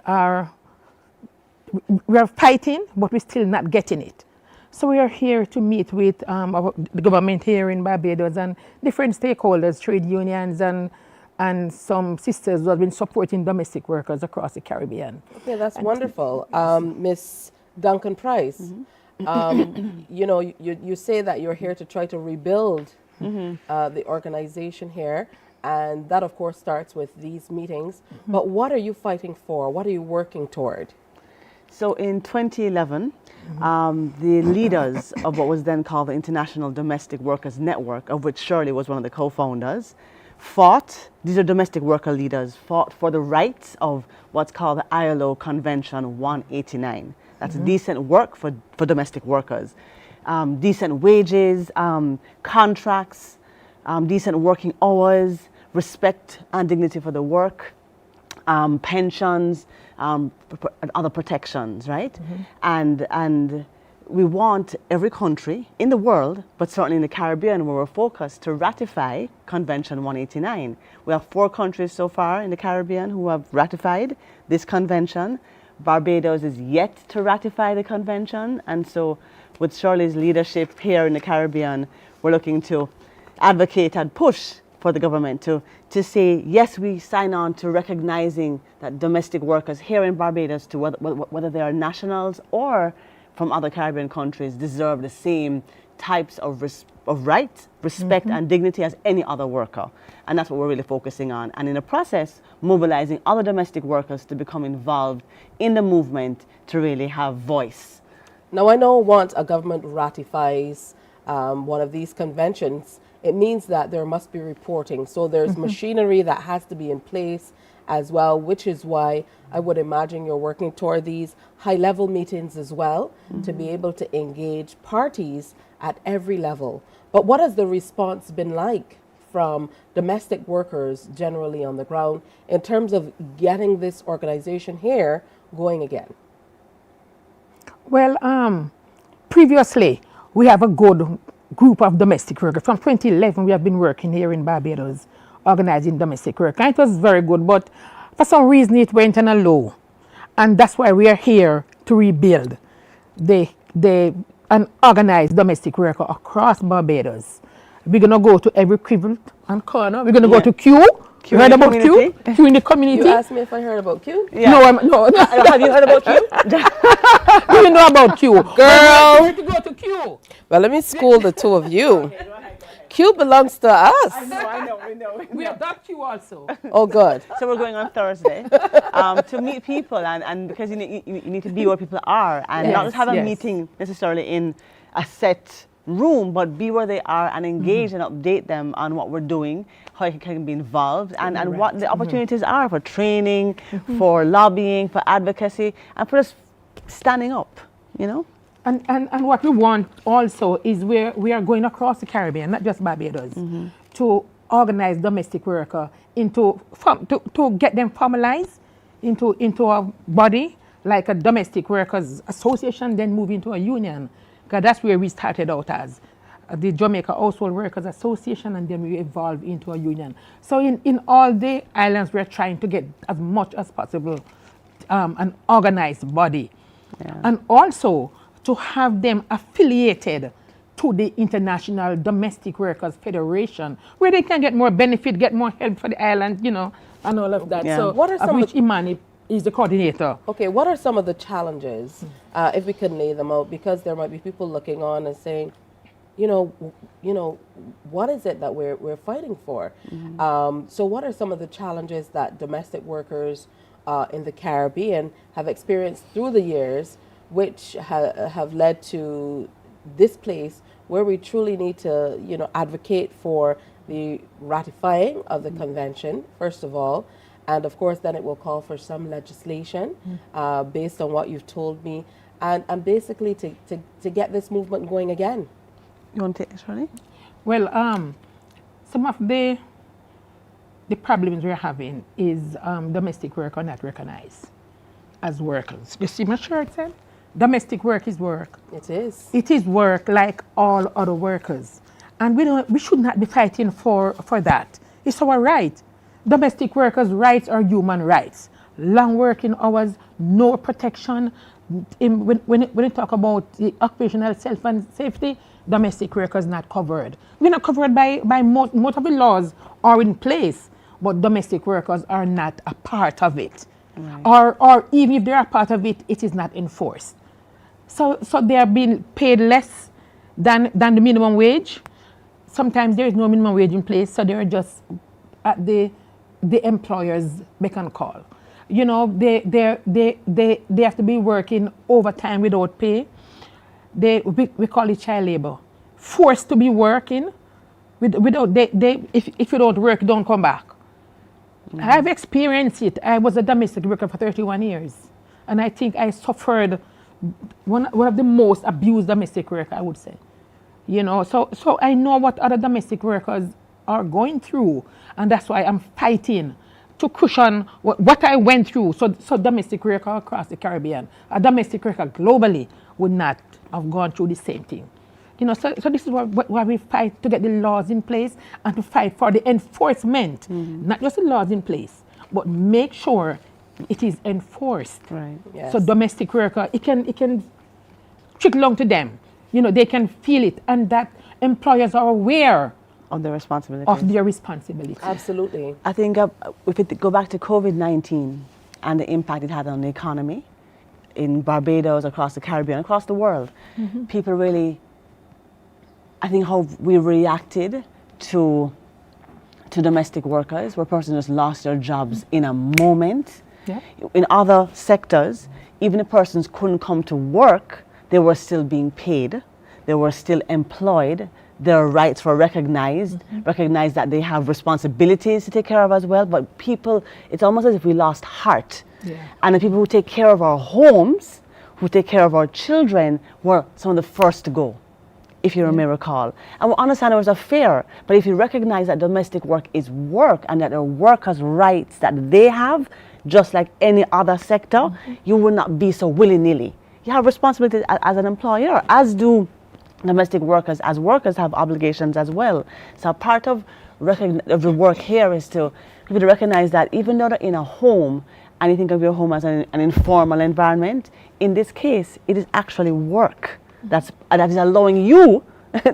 we're fighting, but we're still not getting it. So we are here to meet with the government here in Barbados and different stakeholders, trade unions and some sisters who have been supporting domestic workers across the Caribbean. Okay, that's wonderful. Miss Duncan Price, you know, you say that you're here to try to rebuild the organization here. And that, of course, starts with these meetings. But what are you fighting for? What are you working toward? So in 2011, the leaders of what was then called the International Domestic Workers Network, of which Shirley was one of the co-founders, these are domestic worker leaders, fought for the rights of what's called the ILO Convention 189. That's decent work for domestic workers. Decent wages, contracts, decent working hours, respect and dignity for the work, pensions, and other protections, right? And we want every country in the world, but certainly in the Caribbean where we're focused, to ratify Convention 189. We have 4 countries so far in the Caribbean who have ratified this convention. Barbados is yet to ratify the convention, and so with Shirley's leadership here in the Caribbean, we're looking to advocate and push for the government to say, yes, we sign on to recognizing that domestic workers here in Barbados, to whether they are nationals or from other Caribbean countries, deserve the same types of rights, respect and dignity as any other worker. And that's what we're really focusing on. And in the process, mobilizing other domestic workers to become involved in the movement to really have voice. Now, I know once a government ratifies one of these conventions, it means that there must be reporting. So there's machinery that has to be in place as well, which is why I would imagine you're working toward these high-level meetings as well, to be able to engage parties at every level. But what has the response been like from domestic workers generally on the ground in terms of getting this organization here going again? Well, previously, we have a good group of domestic workers. From 2011, we have been working here in Barbados, organizing domestic work. And it was very good, but for some reason it went on a low. And that's why we are here to rebuild an organized domestic worker across Barbados. We're going to go to every quiver and corner. We're going to go to Q. You heard about Q? Q in the community? You asked me if I heard about Q? Yeah. No. Have you heard about Q? Do you know about Q? Girl! We're to go to Q. Well, let me school the two of you. Q belongs to us. I know. We have that Q also. Oh, good. So we're going on Thursday to meet people, and because you need to be where people are, and not just have a meeting necessarily in a set room, but be where they are and engage and update them on what we're doing, how you can be involved, and what the opportunities are for training, for lobbying, for advocacy, and for us standing up, you know? And what we want also is we are going across the Caribbean, not just Barbados, to organize domestic worker to get them formalized into a body like a domestic workers association, then move into a union. Because that's where we started out as the Jamaica Household Workers Association, and then we evolved into a union. So in all the islands, we're trying to get as much as possible an organized body. And also to have them affiliated to the International Domestic Workers Federation, where they can get more benefit, get more help for the island, you know, and all of that. So what are some of which Imani is the coordinator. Okay, what are some of the challenges, if we can lay them out, because there might be people looking on and saying, you know, what is it that we're fighting for? So what are some of the challenges that domestic workers in the Caribbean have experienced through the years, which have led to this place where we truly need to, you know, advocate for the ratifying of the convention, first of all, and of course then it will call for some legislation based on what you've told me, and basically to get this movement going again. You want to take this, Ronnie? Well, some of the problems we're having is domestic work are not recognized as workers. You see my shirt said? Domestic work is work. It is. It is work like all other workers. And we should not be fighting for that. It's our right. Domestic workers' rights are human rights. Long working hours, no protection. When you talk about the occupational health and safety, domestic workers not covered. We're not covered by most of the laws are in place, but domestic workers are not a part of it. Right. Or even if they are a part of it, it is not enforced. So they are being paid less than the minimum wage. Sometimes there is no minimum wage in place, so they're just at the employer's beck and call. You know, they have to be working overtime without pay. We call it child labor. Forced to be working without if you don't work, don't come back. I've experienced it. I was a domestic worker for 31 years, and I think I suffered one of the most abused domestic workers, I would say. You know, so I know what other domestic workers are going through, and that's why I'm fighting to cushion what I went through. So domestic workers across the Caribbean, a domestic worker globally would not have gone through the same thing. You know, so this is why we fight to get the laws in place and to fight for the enforcement, not just the laws in place, but make sure it is enforced. Right. Yes. So domestic worker, it can trickle down to them. You know, they can feel it, and that employers are aware of their responsibility. Absolutely. I think if we go back to COVID-19 and the impact it had on the economy in Barbados, across the Caribbean, across the world, people really, I think how we reacted to domestic workers, where persons just lost their jobs in a moment. Yeah. In other sectors, even if persons couldn't come to work, they were still being paid, they were still employed, their rights were recognized, recognized that they have responsibilities to take care of as well. But people, it's almost as if we lost heart. Yeah. And the people who take care of our homes, who take care of our children, were some of the first to go, if you may recall. And we understand it was unfair, but if you recognize that domestic work is work and that there are workers' rights that they have, just like any other sector, you will not be so willy-nilly. You have responsibilities as an employer, as do domestic workers, as workers have obligations as well. So part of the work here is to people to recognize that even though they're in a home, and you think of your home as an informal environment, in this case, it is actually work that is allowing you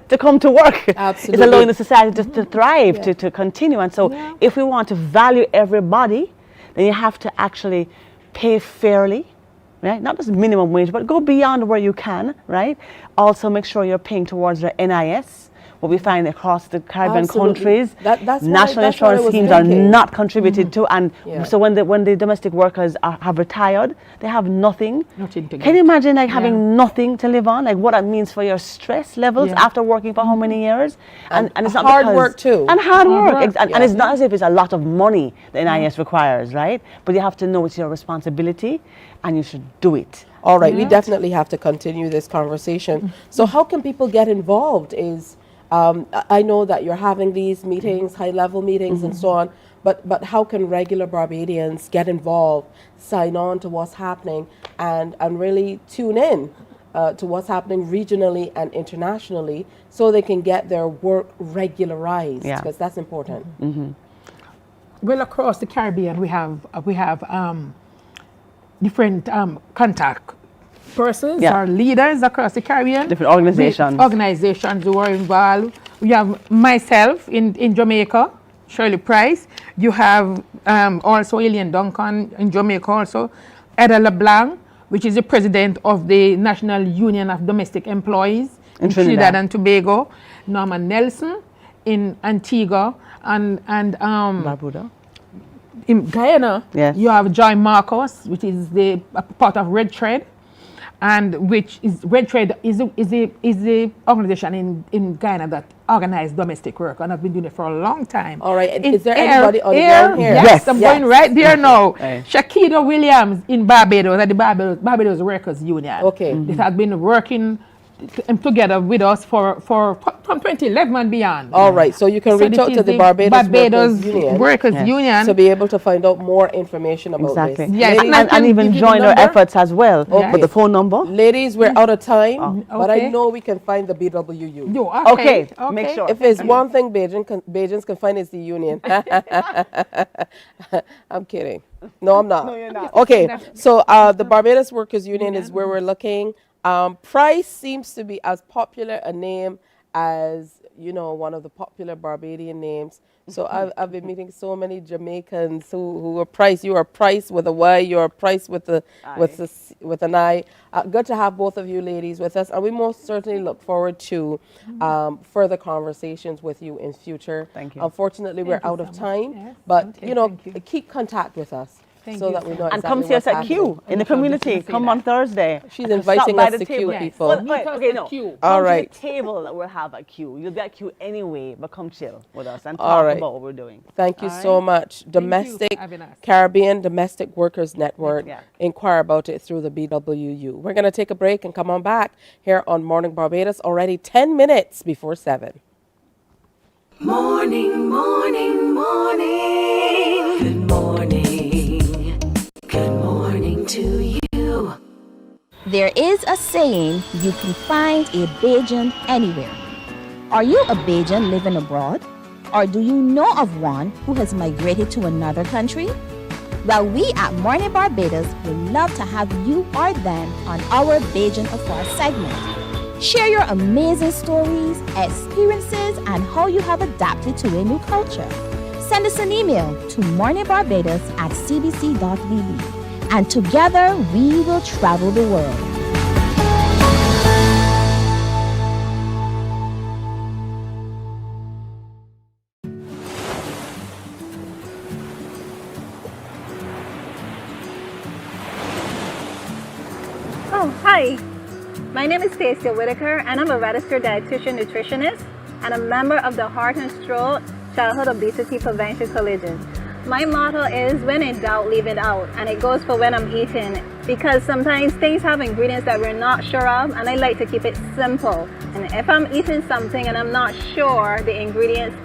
to come to work. Absolutely. It's allowing the society to thrive, to continue. And so if we want to value everybody, then you have to actually pay fairly, right? Not just minimum wage, but go beyond where you can, right? Also make sure you're paying towards the NIS. What we find across the Caribbean countries, national insurance schemes are not contributed to, and so when the domestic workers have retired, they have nothing. Can you imagine having nothing to live on? Like what that means for your stress levels after working for how many years? And it's not hard work too. And hard work. And it's not as if it's a lot of money the NIS requires, right? But you have to know it's your responsibility, and you should do it. All right, we definitely have to continue this conversation. So how can people get involved? I know that you're having these meetings, high-level meetings and so on, but how can regular Barbadians get involved, sign on to what's happening, and really tune in to what's happening regionally and internationally so they can get their work regularized, because that's important. Well, across the Caribbean, we have different contact persons or leaders across the Caribbean. Different organizations. Organizations who are involved. We have myself in Jamaica, Shirley Price. You have also Alien Duncan in Jamaica also. Ada LeBlanc, which is the president of the National Union of Domestic Employees in Trinidad and Tobago. Norman Nelson in Antigua and Barbuda. In Guyana, you have Joy Marcos, which is the part of Red Thread. And which is Red Thread is the organization in Guyana that organizes domestic work, and I've been doing it for a long time. All right, is there anybody on the ground here? Yes, I'm going right there now. Shakira Williams in Barbados at the Barbados Workers Union. Okay, it has been working together with us from 2011 and beyond. All right, so you can reach out to the Barbados Workers Union to be able to find out more information about this. Yes, and even join our efforts as well. With the phone number. Ladies, we're out of time, but I know we can find the BWU. Okay. Make sure. If there's one thing Bajans can find, it's the union. I'm kidding. No, I'm not. No, you're not. Okay, so the Barbados Workers Union is where we're looking. Price seems to be as popular a name as, one of the popular Barbadian names. So I've been meeting so many Jamaicans who are Price. You are Price with a Y. You are Price with an I. Good to have both of you ladies with us, and we most certainly look forward to further conversations with you in future. Thank you. Unfortunately, we're out of time, but keep contact with us. so that we know And exactly come see us what's at Q happening. in the community. Come on Thursday. She's And inviting stop by us the to table. Q, people. Well, wait, okay, no. All Come right. to the table that we'll have at Q. You'll be at Q anyway, but come chill with us and All talk right. about what we're doing. Thank you All so right? much. Domestic Caribbean Domestic Workers Network. Yeah. Inquire about it through the BWU. We're going to take a break and come on back here on Morning Barbados, already 10 minutes before 7. Morning, morning, morning. Good morning. Good morning to you. There is a saying, you can find a Bajan anywhere. Are you a Bajan living abroad? Or do you know of one who has migrated to another country? Well, we at Mornin Barbados would love to have you or them on our Bajan Afar segment. Share your amazing stories, experiences, and how you have adapted to a new culture. Send us an email to morninbarbados@cbc.vb, and together we will travel the world. Oh, hi. My name is Stacia Whitaker, and I'm a registered dietitian nutritionist and a member of the Heart and Stroke Childhood Obesity Prevention Coalition. My motto is when in doubt, leave it out, and it goes for when I'm eating, because sometimes things have ingredients that we're not sure of, and I like to keep it simple. And if I'm eating something and I'm not sure the ingredients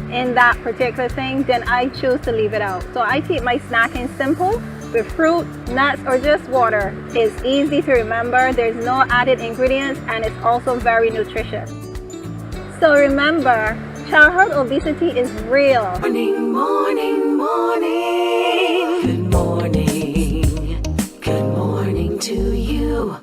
in that particular thing, then I choose to leave it out. So I keep my snacking simple with fruit, nuts, or just water. It's easy to remember, there's no added ingredients, and it's also very nutritious. So remember, childhood obesity is real. Morning, morning, morning. Good morning. Good morning to you.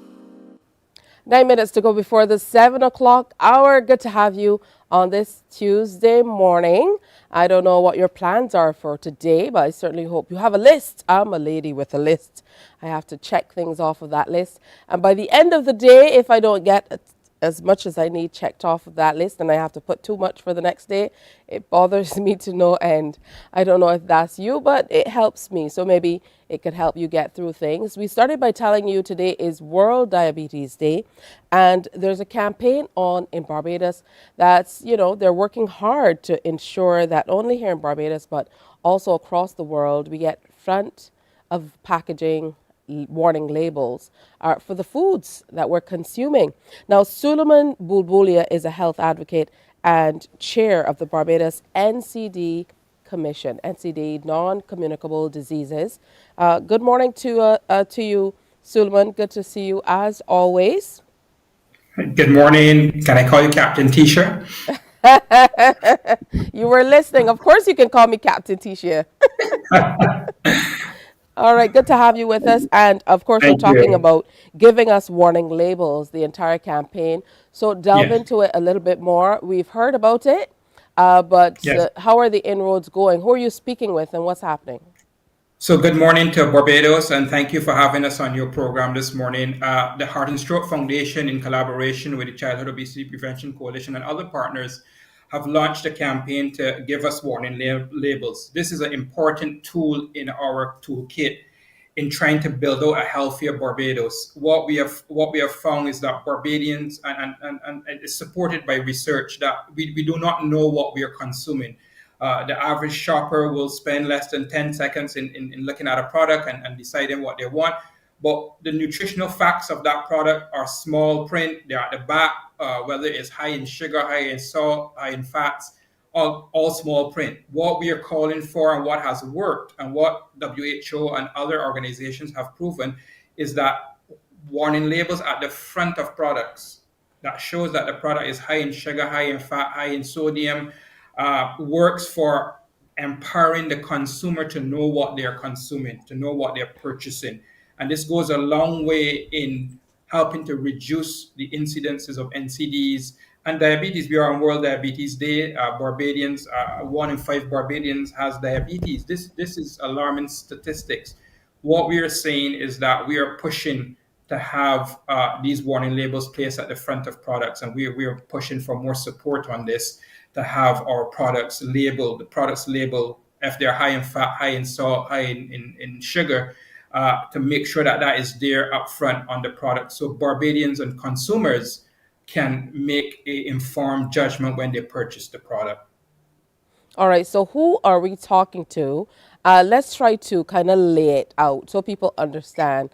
9 minutes to go before the 7 o'clock hour. Good to have you on this Tuesday morning. I don't know what your plans are for today, but I certainly hope you have a list. I'm a lady with a list. I have to check things off of that list. And by the end of the day, if I don't get as much as I need checked off of that list and I have to put too much for the next day, it bothers me to no end. I don't know if that's you, but it helps me. So maybe it could help you get through things. We started by telling you today is World Diabetes Day, and there's a campaign on in Barbados that's, they're working hard to ensure that only here in Barbados, but also across the world, we get front of packaging warning labels for the foods that we're consuming. Now, Suleiman Bulbulia is a health advocate and chair of the Barbados NCD Commission, NCD, Non-Communicable Diseases. Good morning to you, Suleiman. Good to see you as always. Good morning. Can I call you Captain Tisha? You were listening. Of course you can call me Captain Tisha. All right, good to have you with us. And of course, we're talking about giving us warning labels, the entire campaign. So delve into it a little bit more. We've heard about it, but how are the inroads going? Who are you speaking with and what's happening? So good morning to Barbados, and thank you for having us on your program this morning. The Heart and Stroke Foundation, in collaboration with the Childhood Obesity Prevention Coalition and other partners, have launched a campaign to give us warning labels. This is an important tool in our toolkit in trying to build out a healthier Barbados. What we have found is that Barbadians, and it's supported by research, that we do not know what we are consuming. The average shopper will spend less than 10 seconds in looking at a product and deciding what they want. But the nutritional facts of that product are small print. They're at the back, whether it's high in sugar, high in salt, high in fats, all small print. What we are calling for and what has worked and what WHO and other organizations have proven is that warning labels at the front of products that shows that the product is high in sugar, high in fat, high in sodium, works for empowering the consumer to know what they are consuming, to know what they're purchasing. And this goes a long way in helping to reduce the incidences of NCDs and diabetes. We are on World Diabetes Day. Barbadians, 1 in 5 Barbadians has diabetes. This is alarming statistics. What we are saying is that we are pushing to have these warning labels placed at the front of products, and we are pushing for more support on this, to have our products labeled, the products label if they're high in fat, high in salt, high in sugar, to make sure that that is there up front on the product. So Barbadians and consumers can make a informed judgment when they purchase the product. All right, so who are we talking to? Let's try to kind of lay it out so people understand.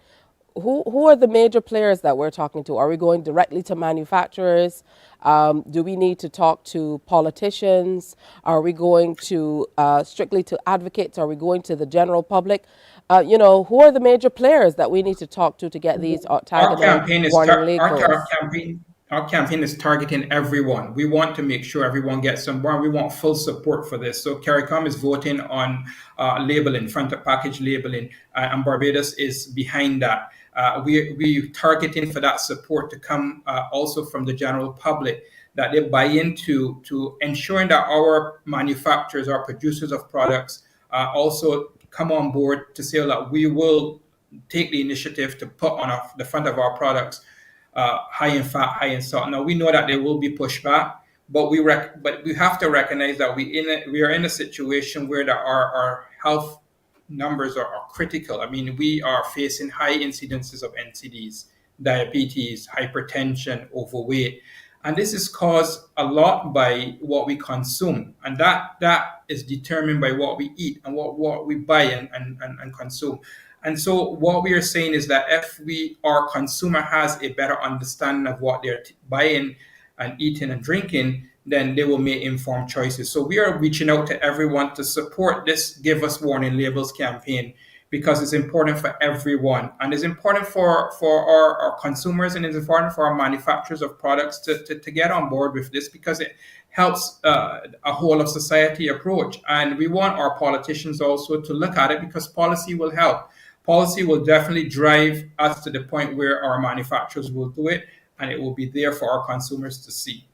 Who are the major players that we're talking to? Are we going directly to manufacturers? Do we need to talk to politicians? Are we going to strictly to advocates? Are we going to the general public? Who are the major players that we need to talk to get these targeted warning labels? Our campaign is targeting everyone. We want to make sure everyone gets some warning. We want full support for this. So CARICOM is voting on labeling, front of package labeling, and Barbados is behind that. We're targeting for that support to come also from the general public, that they buy into to ensuring that our manufacturers, our producers of products, also come on board to say that we will take the initiative to put on the front of our products high in fat, high in salt. Now we know that there will be pushback, but we have to recognize that we are in a situation where our health numbers are critical. I mean, we are facing high incidences of NCDs, diabetes, hypertension, overweight, and this is caused a lot by what we consume, and that is determined by what we eat and what we buy and consume. And so what we are saying is that if our consumer has a better understanding of what they're buying and eating and drinking, then they will make informed choices. So we are reaching out to everyone to support this Give Us Warning Labels campaign, because it's important for everyone. And it's important for our consumers, and it's important for our manufacturers of products to get on board with this, because it helps a whole of society approach. And we want our politicians also to look at it, because policy will help. Policy will definitely drive us to the point where our manufacturers will do it, and it will be there for our consumers to see.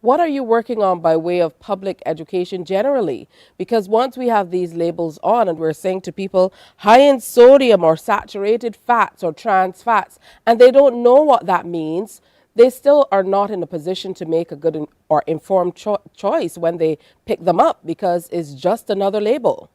What are you working on by way of public education generally? Because once we have these labels on and we're saying to people high in sodium or saturated fats or trans fats, and they don't know what that means, they still are not in a position to make a good or informed choice when they pick them up, because it's just another label.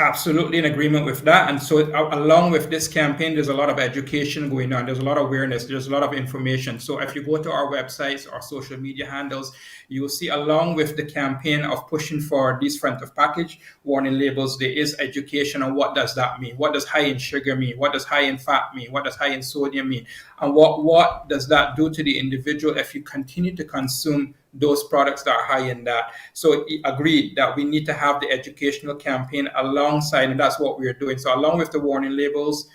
Absolutely in agreement with that. And so along with this campaign, there's a lot of education going on. There's a lot of awareness. There's a lot of information. So if you go to our websites, our social media handles, you will see along with the campaign of pushing for these front of package warning labels, there is education on what does that mean? What does high in sugar mean? What does high in fat mean? What does high in sodium mean? And what does that do to the individual if you continue to consume those products that are high in that? So agreed that we need to have the educational campaign alongside, and that's what we are doing. So along with the warning labels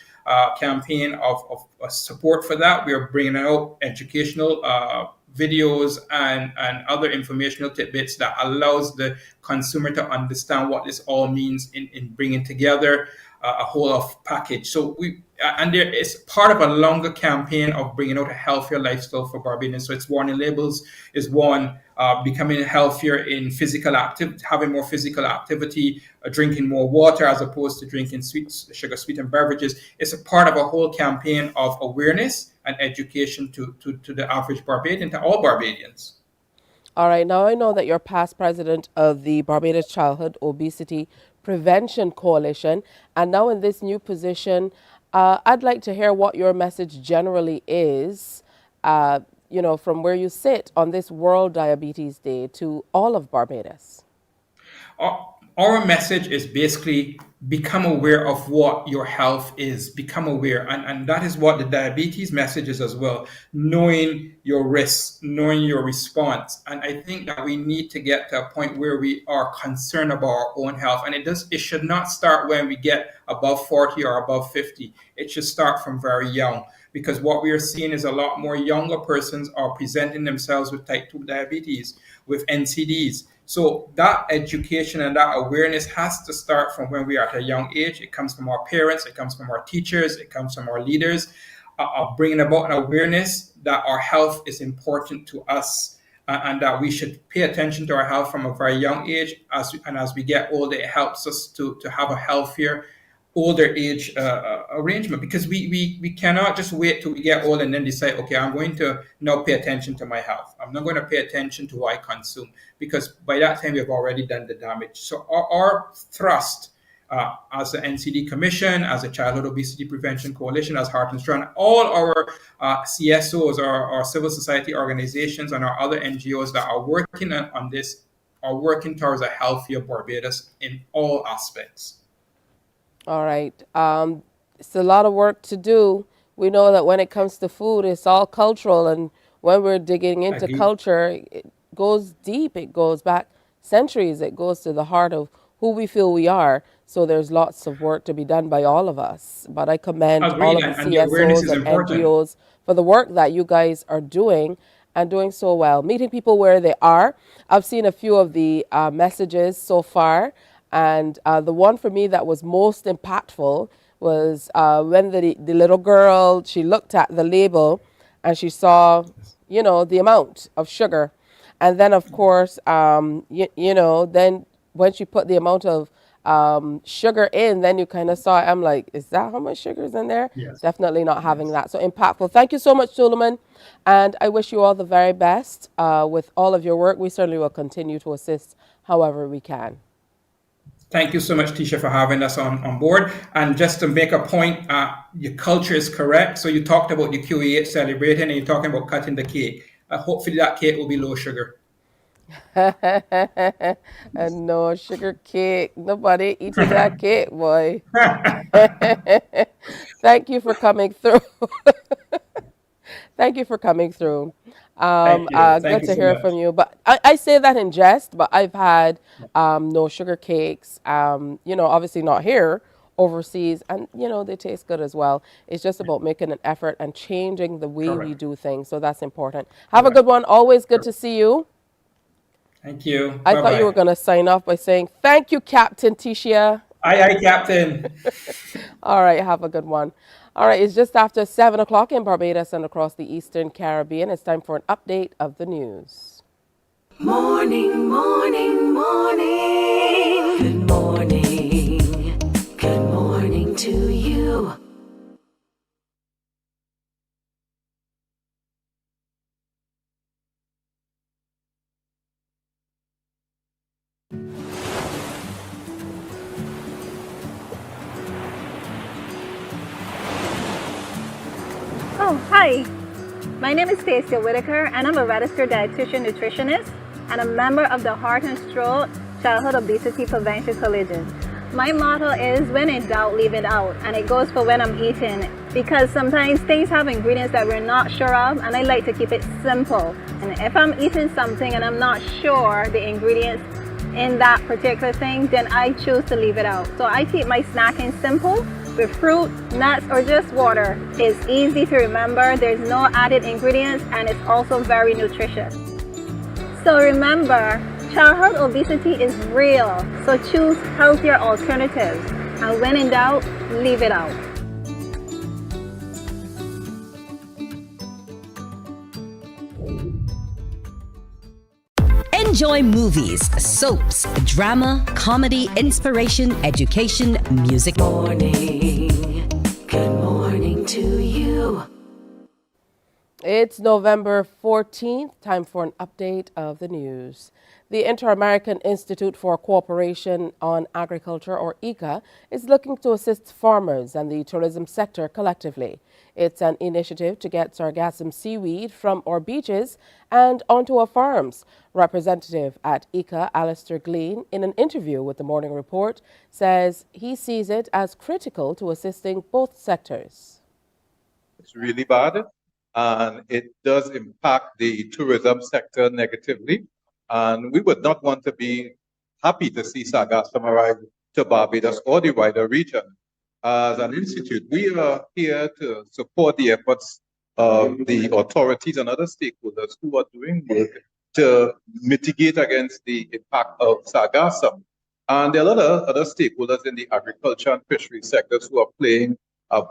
campaign of support for that, we are bringing out educational videos and other informational tidbits that allows the consumer to understand what this all means in bringing together a whole of package. So there is part of a longer campaign of bringing out a healthier lifestyle for Barbadians. So it's warning labels is one, becoming healthier in physical activity, having more physical activity, drinking more water as opposed to drinking sugar sweetened beverages. It's a part of a whole campaign of awareness and education to the average Barbadian, to all Barbadians. All right, now I know that you're past president of the Barbados Childhood Obesity Prevention Coalition, and now in this new position, I'd like to hear what your message generally is, from where you sit on this World Diabetes Day to all of Barbados. Our message is basically become aware of what your health is, become aware. And that is what the diabetes message is as well, knowing your risks, knowing your response. And I think that we need to get to a point where we are concerned about our own health. And it should not start when we get above 40 or above 50. It should start from very young, because what we are seeing is a lot more younger persons are presenting themselves with type 2 diabetes, with NCDs. So that education and that awareness has to start from when we are at a young age. It comes from our parents, it comes from our teachers, it comes from our leaders, of bringing about an awareness that our health is important to us, and that we should pay attention to our health from a very young age. As we get older, it helps us to have a healthier older age arrangement, because we cannot just wait till we get old and then decide, okay, I'm going to now pay attention to my health. I'm not going to pay attention to what I consume, because by that time we've already done the damage. So our thrust as the NCD Commission, as the Childhood Obesity Prevention Coalition, as Heart and Strand, all our CSOs, our civil society organizations, and our other NGOs that are working on this are working towards a healthier Barbados in all aspects. All right. It's a lot of work to do. We know that when it comes to food, it's all cultural. And when we're digging into culture, it goes deep. It goes back centuries. It goes to the heart of who we feel we are. So there's lots of work to be done by all of us. But I commend all of the CSOs and NGOs for the work that you guys are doing and doing so well. Meeting people where they are. I've seen a few of the messages so far. And the one for me that was most impactful was when the little girl, she looked at the label and she saw, the amount of sugar. And then, of course, then when she put the amount of sugar in, then you kind of saw it. I'm like, is that how much sugar is in there? Yes. Definitely not having that. So impactful. Thank you so much, Suleiman. And I wish you all the very best with all of your work. We certainly will continue to assist however we can. Thank you so much, Tisha, for having us on board. And just to make a point, your culture is correct. So you talked about the QEH celebrating, and you're talking about cutting the cake. Hopefully that cake will be low sugar. And no sugar cake. Nobody eating that cake, boy. Thank you for coming through. Thank you for coming through. Good to hear from you. But I say that in jest, but I've had no sugar cakes, obviously not here, overseas, and, they taste good as well. It's just about making an effort and changing the way we do things. So that's important. Have a good one. Always good to see you. Thank you. I thought you were going to sign off by saying, thank you, Captain Tisha. Aye, Captain. All right. Have a good one. All right, it's just after 7 o'clock in Barbados and across the Eastern Caribbean. It's time for an update of the news. Morning, morning, morning. Good morning. Good morning to you. Oh, hi. My name is Stacia Whitaker, and I'm a registered dietitian nutritionist and a member of the Heart and Stroke Childhood Obesity Prevention Coalition. My motto is, when in doubt, leave it out, and it goes for when I'm eating, because sometimes things have ingredients that we're not sure of, and I like to keep it simple. And if I'm eating something and I'm not sure the ingredients in that particular thing, then I choose to leave it out. So I keep my snacking simple with fruit, nuts, or just water. It's easy to remember, there's no added ingredients, and it's also very nutritious. So remember, childhood obesity is real, so choose healthier alternatives. And when in doubt, leave it out. Enjoy movies, soaps, drama, comedy, inspiration, education, music. Morning. Good morning to you. It's November 14th, time for an update of the news. The Inter-American Institute for Cooperation on Agriculture, or ICA, is looking to assist farmers and the tourism sector collectively. It's an initiative to get sargassum seaweed from our beaches and onto our farms. Representative at ICA, Alistair Glean, in an interview with the Morning Report, says he sees it as critical to assisting both sectors. It's really bad, and it does impact the tourism sector negatively. And we would not want to be happy to see sargassum arrive to Barbados or the wider region. As an institute, we are here to support the efforts of the authorities and other stakeholders who are doing work to mitigate against the impact of sargassum. And there are a lot of other stakeholders in the agriculture and fisheries sectors who are playing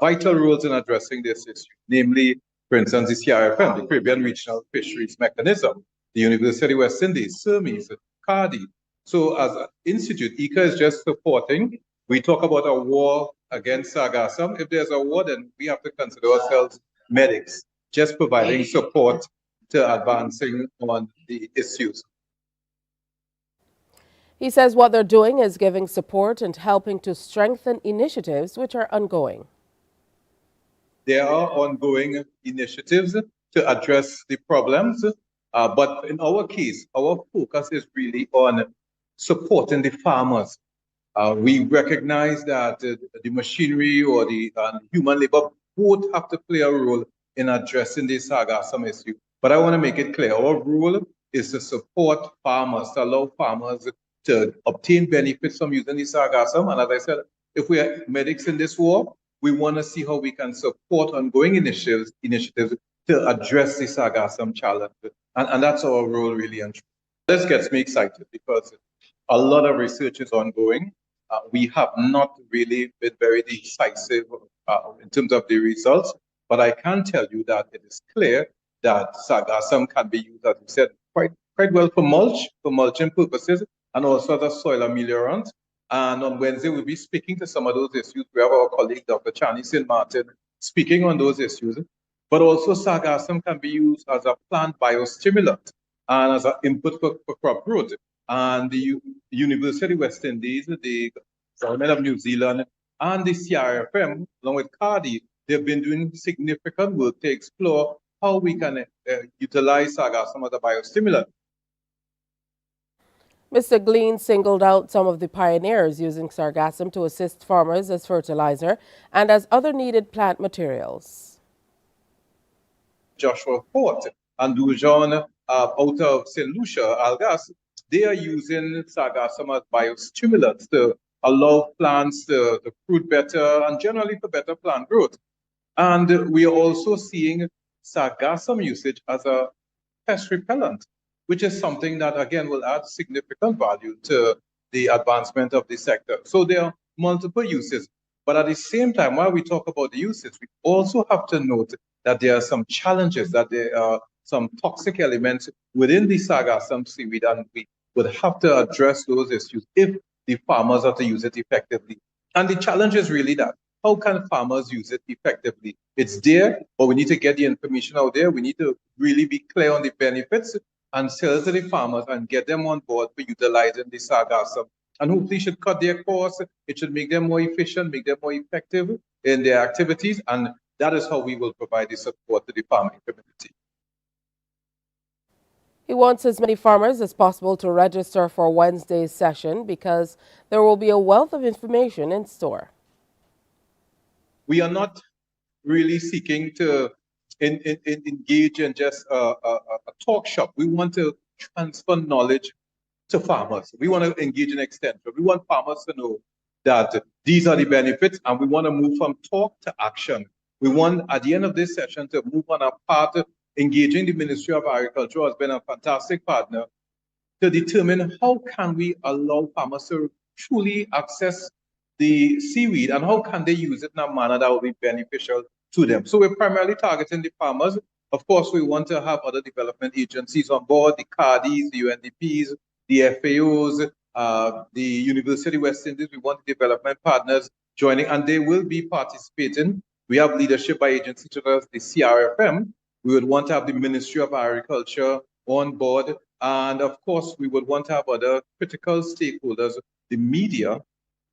vital roles in addressing this issue, namely, for instance, the CRFM, the Caribbean Regional Fisheries Mechanism, the University of West Indies, CIRMES, CARDI. So as an institute, ICA is just supporting We talk about a war against sargassum. If there's a war, then we have to consider ourselves medics, just providing support to advancing on the issues. He says what they're doing is giving support and helping to strengthen initiatives which are ongoing. There are ongoing initiatives to address the problems, but in our case, our focus is really on supporting the farmers. We recognize that the machinery or the human labor both have to play a role in addressing the sargassum issue. But I want to make it clear, our role is to support farmers, to allow farmers to obtain benefits from using the sargassum. And as I said, if we are medics in this war, we want to see how we can support ongoing initiatives to address the sargassum challenge. And that's our role really. And this gets me excited because a lot of research is ongoing. We have not really been very decisive in terms of the results, but I can tell you that it is clear that sargassum can be used, as you said, quite well for mulching purposes, and also as a soil ameliorant. And on Wednesday, we'll be speaking to some of those issues. We have our colleague, Dr. Chani St. Martin, speaking on those issues. But also sargassum can be used as a plant biostimulant and as an input for crop growth. And the University of West Indies, the Government of New Zealand, and the CRFM, along with CARDI, they've been doing significant work to explore how we can utilize sargassum as a biostimulant. Mr. Glean singled out some of the pioneers using sargassum to assist farmers as fertilizer and as other needed plant materials. Joshua Port and Dujon out of St. Lucia, Algas, they are using sargassum as biostimulants to allow plants to fruit better and generally for better plant growth. And we are also seeing sargassum usage as a pest repellent, which is something that, again, will add significant value to the advancement of the sector. So there are multiple uses. But at the same time, while we talk about the uses, we also have to note that there are some challenges, that there are some toxic elements within the sargassum seaweed, and we would have to address those issues if the farmers are to use it effectively. And the challenge is really that, how can farmers use it effectively? It's there, but we need to get the information out there. We need to really be clear on the benefits and sell it to the farmers and get them on board for utilizing the sargassum. And hopefully should cut their costs. It should make them more efficient, make them more effective in their activities. And that is how we will provide the support to the farming community. He wants as many farmers as possible to register for Wednesday's session because there will be a wealth of information in store. We are not really seeking to engage in just a talk shop. We want to transfer knowledge to farmers. We want to engage in extension. We want farmers to know that these are the benefits, and we want to move from talk to action. We want, at the end of this session, to move on our path. Engaging the Ministry of Agriculture has been a fantastic partner to determine how can we allow farmers to truly access the seaweed and how can they use it in a manner that will be beneficial to them. So we're primarily targeting the farmers. Of course, we want to have other development agencies on board, the CARDIs, the UNDPs, the FAOs, the University of West Indies. We want the development partners joining, and they will be participating. We have leadership by agencies such as the CRFM. We would want to have the Ministry of Agriculture on board. And of course, we would want to have other critical stakeholders, the media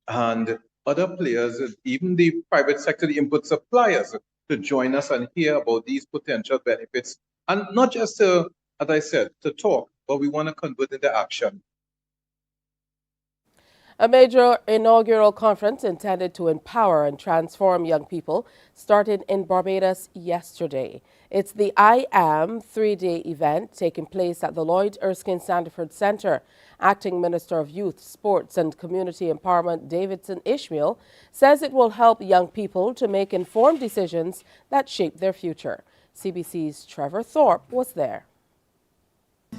and other players, even the private sector, the input suppliers, to join us and hear about these potential benefits. And not just to, as I said, to talk, but we want to convert into action. A major inaugural conference intended to empower and transform young people started in Barbados yesterday. It's the I Am 3-day event taking place at the Lloyd Erskine Sandiford Center. Acting Minister of Youth, Sports and Community Empowerment Davidson Ishmael says it will help young people to make informed decisions that shape their future. CBC's Trevor Thorpe was there.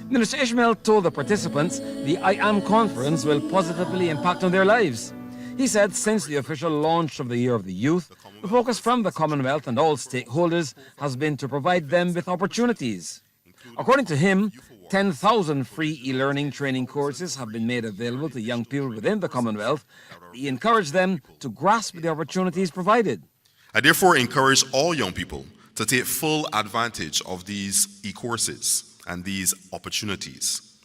Minister Ishmael told the participants the I Am conference will positively impact on their lives. He said since the official launch of the Year of the Youth, the focus from the Commonwealth and all stakeholders has been to provide them with opportunities. According to him, 10,000 free e-learning training courses have been made available to young people within the Commonwealth. He encouraged them to grasp the opportunities provided. I therefore encourage all young people to take full advantage of these e-courses and these opportunities.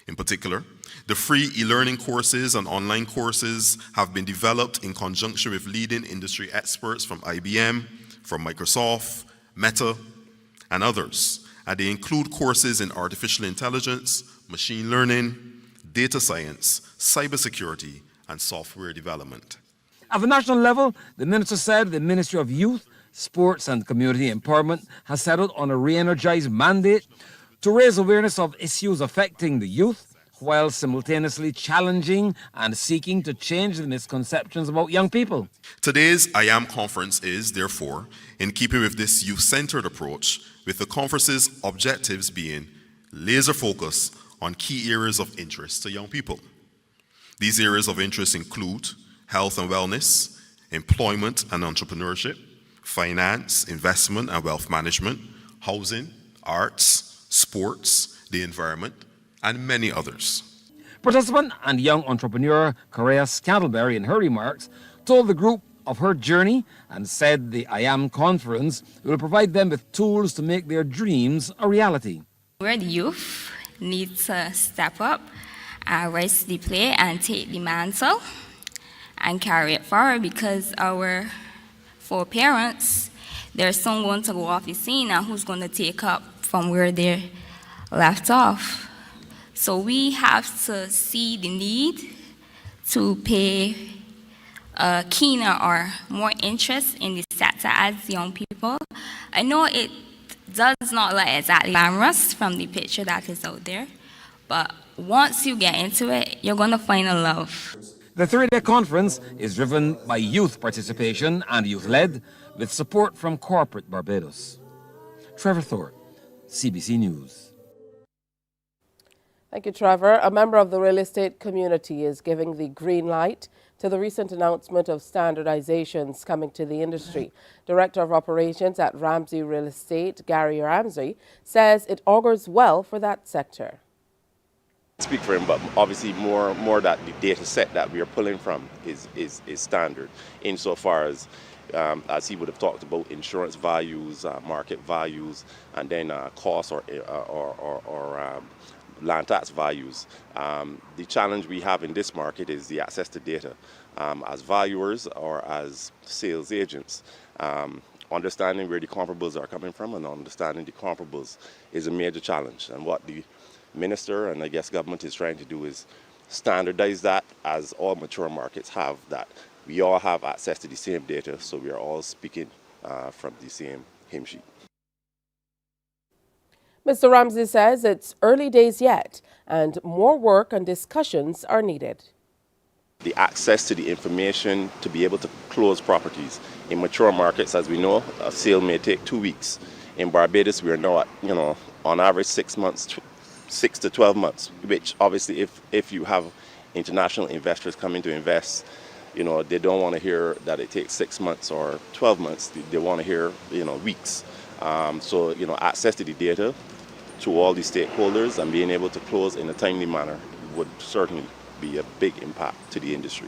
In particular, the free e-learning courses and online courses have been developed in conjunction with leading industry experts from IBM, from Microsoft, Meta, and others. And they include courses in artificial intelligence, machine learning, data science, cybersecurity, and software development. At the national level, the minister said the Ministry of Youth, Sports and Community Empowerment has settled on a re-energized mandate to raise awareness of issues affecting the youth while simultaneously challenging and seeking to change the misconceptions about young people. Today's I Am conference is, therefore, in keeping with this youth-centered approach, with the conference's objectives being laser focus on key areas of interest to young people. These areas of interest include health and wellness, employment and entrepreneurship, finance, investment and wealth management, housing, arts, sports, the environment, and many others. Participant and young entrepreneur Correa Scantleberry, in her remarks, told the group of her journey and said the I Am conference will provide them with tools to make their dreams a reality. Where the youth need to step up, rise to the plate and take the mantle and carry it forward, because our four parents, there's someone going to go off the scene and who's going to take up from where they're left off. So we have to see the need to pay keener or more interest in the sector as young people. I know it does not look exactly glamorous from the picture that is out there, but once you get into it, you're going to find a love. The three-day conference is driven by youth participation and youth-led, with support from corporate Barbados. Trevor Thorpe, CBC News. Thank you, Trevor. A member of the real estate community is giving the green light to the recent announcement of standardizations coming to the industry. Director of Operations at Ramsey Real Estate, Gary Ramsey, says it augurs well for that sector. Speak for him, but obviously more that the data set that we are pulling from is standard, insofar as he would have talked about insurance values, market values, and then cost or land tax values. The challenge we have in this market is the access to data. As valuers or as sales agents, understanding where the comparables are coming from and understanding the comparables is a major challenge. And what the minister and I guess government is trying to do is standardize that, as all mature markets have, that we all have access to the same data, so we are all speaking from the same hymn sheet. Mr. Ramsey says it's early days yet and more work and discussions are needed. The access to the information to be able to close properties. In mature markets, as we know, a sale may take 2 weeks. In Barbados, we are now at, on average 6 months, 6 to 12 months, which obviously if you have international investors coming to invest, they don't want to hear that it takes 6 months or 12 months. They want to hear, weeks. So, access to the data to all the stakeholders and being able to close in a timely manner would certainly be a big impact to the industry.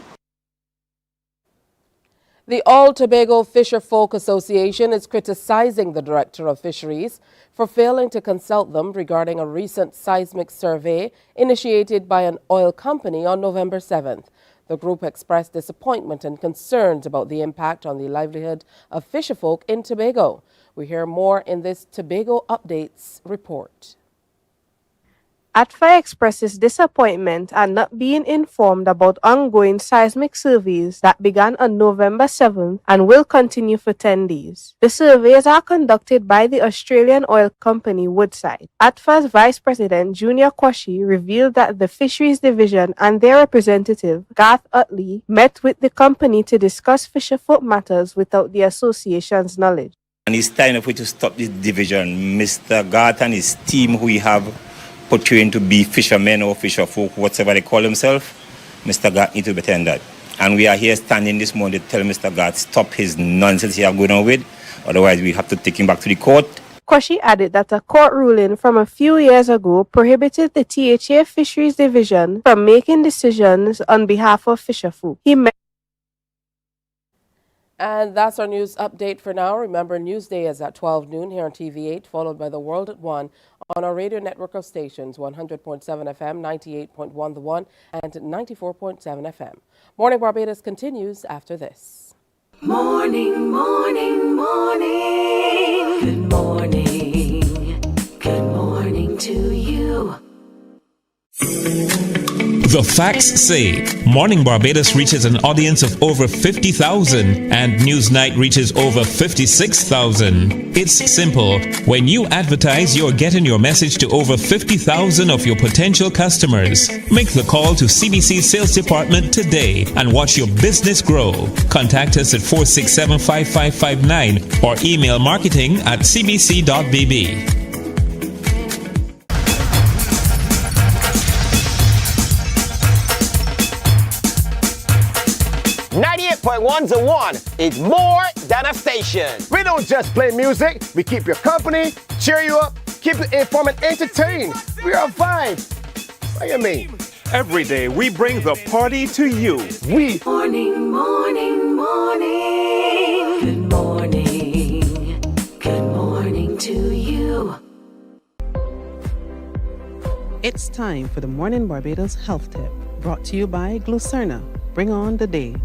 The All Tobago Fisher Folk Association is criticizing the Director of Fisheries for failing to consult them regarding a recent seismic survey initiated by an oil company on November 7th. The group expressed disappointment and concerns about the impact on the livelihood of fisherfolk in Tobago. We hear more in this Tobago Updates report. ATFA expresses disappointment at not being informed about ongoing seismic surveys that began on November 7th and will continue for 10 days. The surveys are conducted by the Australian oil company Woodside. ATFA's Vice President Junior Kwashi revealed that the Fisheries Division and their representative, Garth Utley, met with the company to discuss fisherfolk matters without the association's knowledge. And it's time for you to stop this division. Mr. Garth and his team, who we have portraying to be fishermen or fisherfolk, whatever they call themselves, Mr. Garth needs to be turned that. And we are here standing this morning to tell Mr. Garth stop his nonsense he are going on with. Otherwise, we have to take him back to the court Koshi added that a court ruling from a few years ago prohibited the THA Fisheries Division from making decisions on behalf of fisherfolk. And that's our news update for now. Remember, Newsday is at 12 noon here on TV8, followed by The World at 1 on our radio network of stations, 100.7 FM, 98.1 The One, and 94.7 FM. Morning Barbados continues after this. Morning, morning, morning. Good morning. Good morning to you. The facts say Morning Barbados reaches an audience of over 50,000 and Newsnight reaches over 56,000. It's simple. When you advertise, you're getting your message to over 50,000 of your potential customers. Make the call to CBC Sales Department today and watch your business grow. Contact us at 467-5559 or email marketing@cbc.bb. 98.1 to 1 is more than a station. We don't just play music, we keep you company, cheer you up, keep you informed and entertained. We are a vibe. What do you mean? Every day we bring the party to you. We Morning, morning, morning. Good morning. Good morning to you. It's time for the Morning Barbados Health Tip, brought to you by Glucerna. Bring on the day.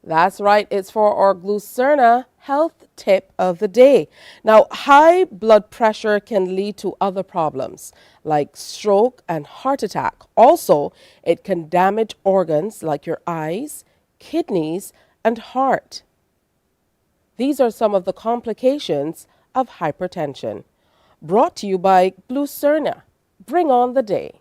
That's right, it's for our Glucerna health tip of the day. Now, high blood pressure can lead to other problems like stroke and heart attack. Also, it can damage organs like your eyes, kidneys, and heart. These are some of the complications of hypertension. Brought to you by Glucerna. Bring on the day.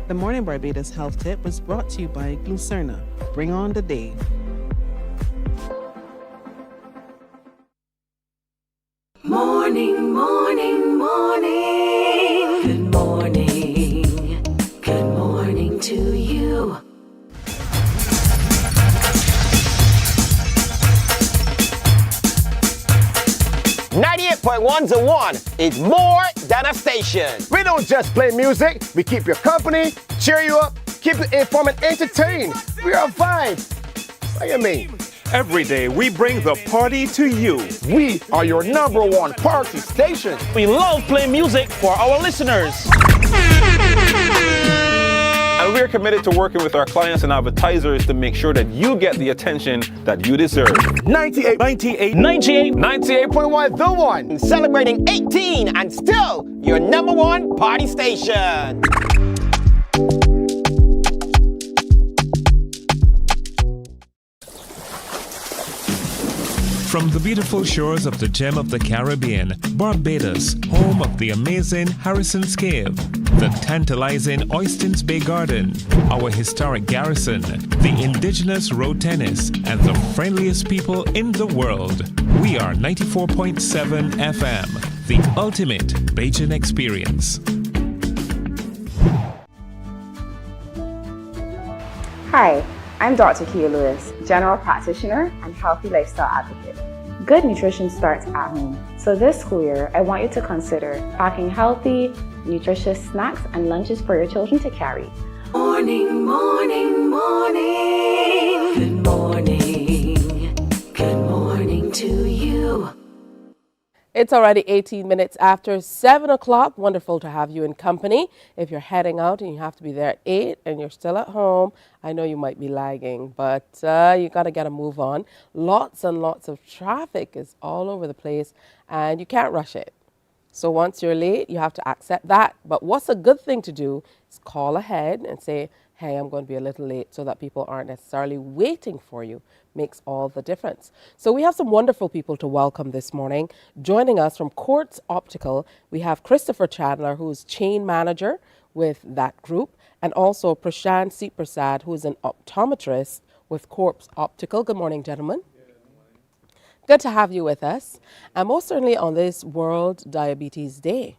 The Morning Barbados Health Tip was brought to you by Glucerna. Bring on the day. Morning, morning, morning. Good morning. Good morning to you. .1 to 1 is more than a station. We don't just play music, we keep you company, cheer you up, keep you informed and entertained. We are a vibe. What do you mean? Every day we bring the party to you. We are your #1 party station. We love playing music for our listeners. And we're committed to working with our clients and advertisers to make sure that you get the attention that you deserve. 98.1 The One. Celebrating 18 and still your #1 party station. From the beautiful shores of the gem of the Caribbean, Barbados, home of the amazing Harrison's Cave, the tantalizing Oystins Bay Garden, our historic garrison, the indigenous road tennis, and the friendliest people in the world. We are 94.7 FM, the ultimate Bajan experience. Hi, I'm Dr. Kia Lewis, General Practitioner and Healthy Lifestyle Advocate. Good nutrition starts at home. So this school year, I want you to consider packing healthy, nutritious snacks and lunches for your children to carry. Morning, morning, morning. Good morning. Good morning to you. It's already 18 minutes after 7 o'clock. Wonderful to have you in company. If you're heading out and you have to be there at 8 and you're still at home, I know you might be lagging, but you got to get a move on. Lots and lots of traffic is all over the place and you can't rush it. So once you're late, you have to accept that. But what's a good thing to do is call ahead and say, hey, I'm going to be a little late, so that people aren't necessarily waiting for you. Makes all the difference. So we have some wonderful people to welcome this morning. Joining us from Quartz Optical, we have Christopher Chandler, who's chain manager with that group, and also Prashant Prasad, who's an optometrist with Quartz Optical. Good morning, gentlemen. Good to have you with us, and most certainly on this World Diabetes Day.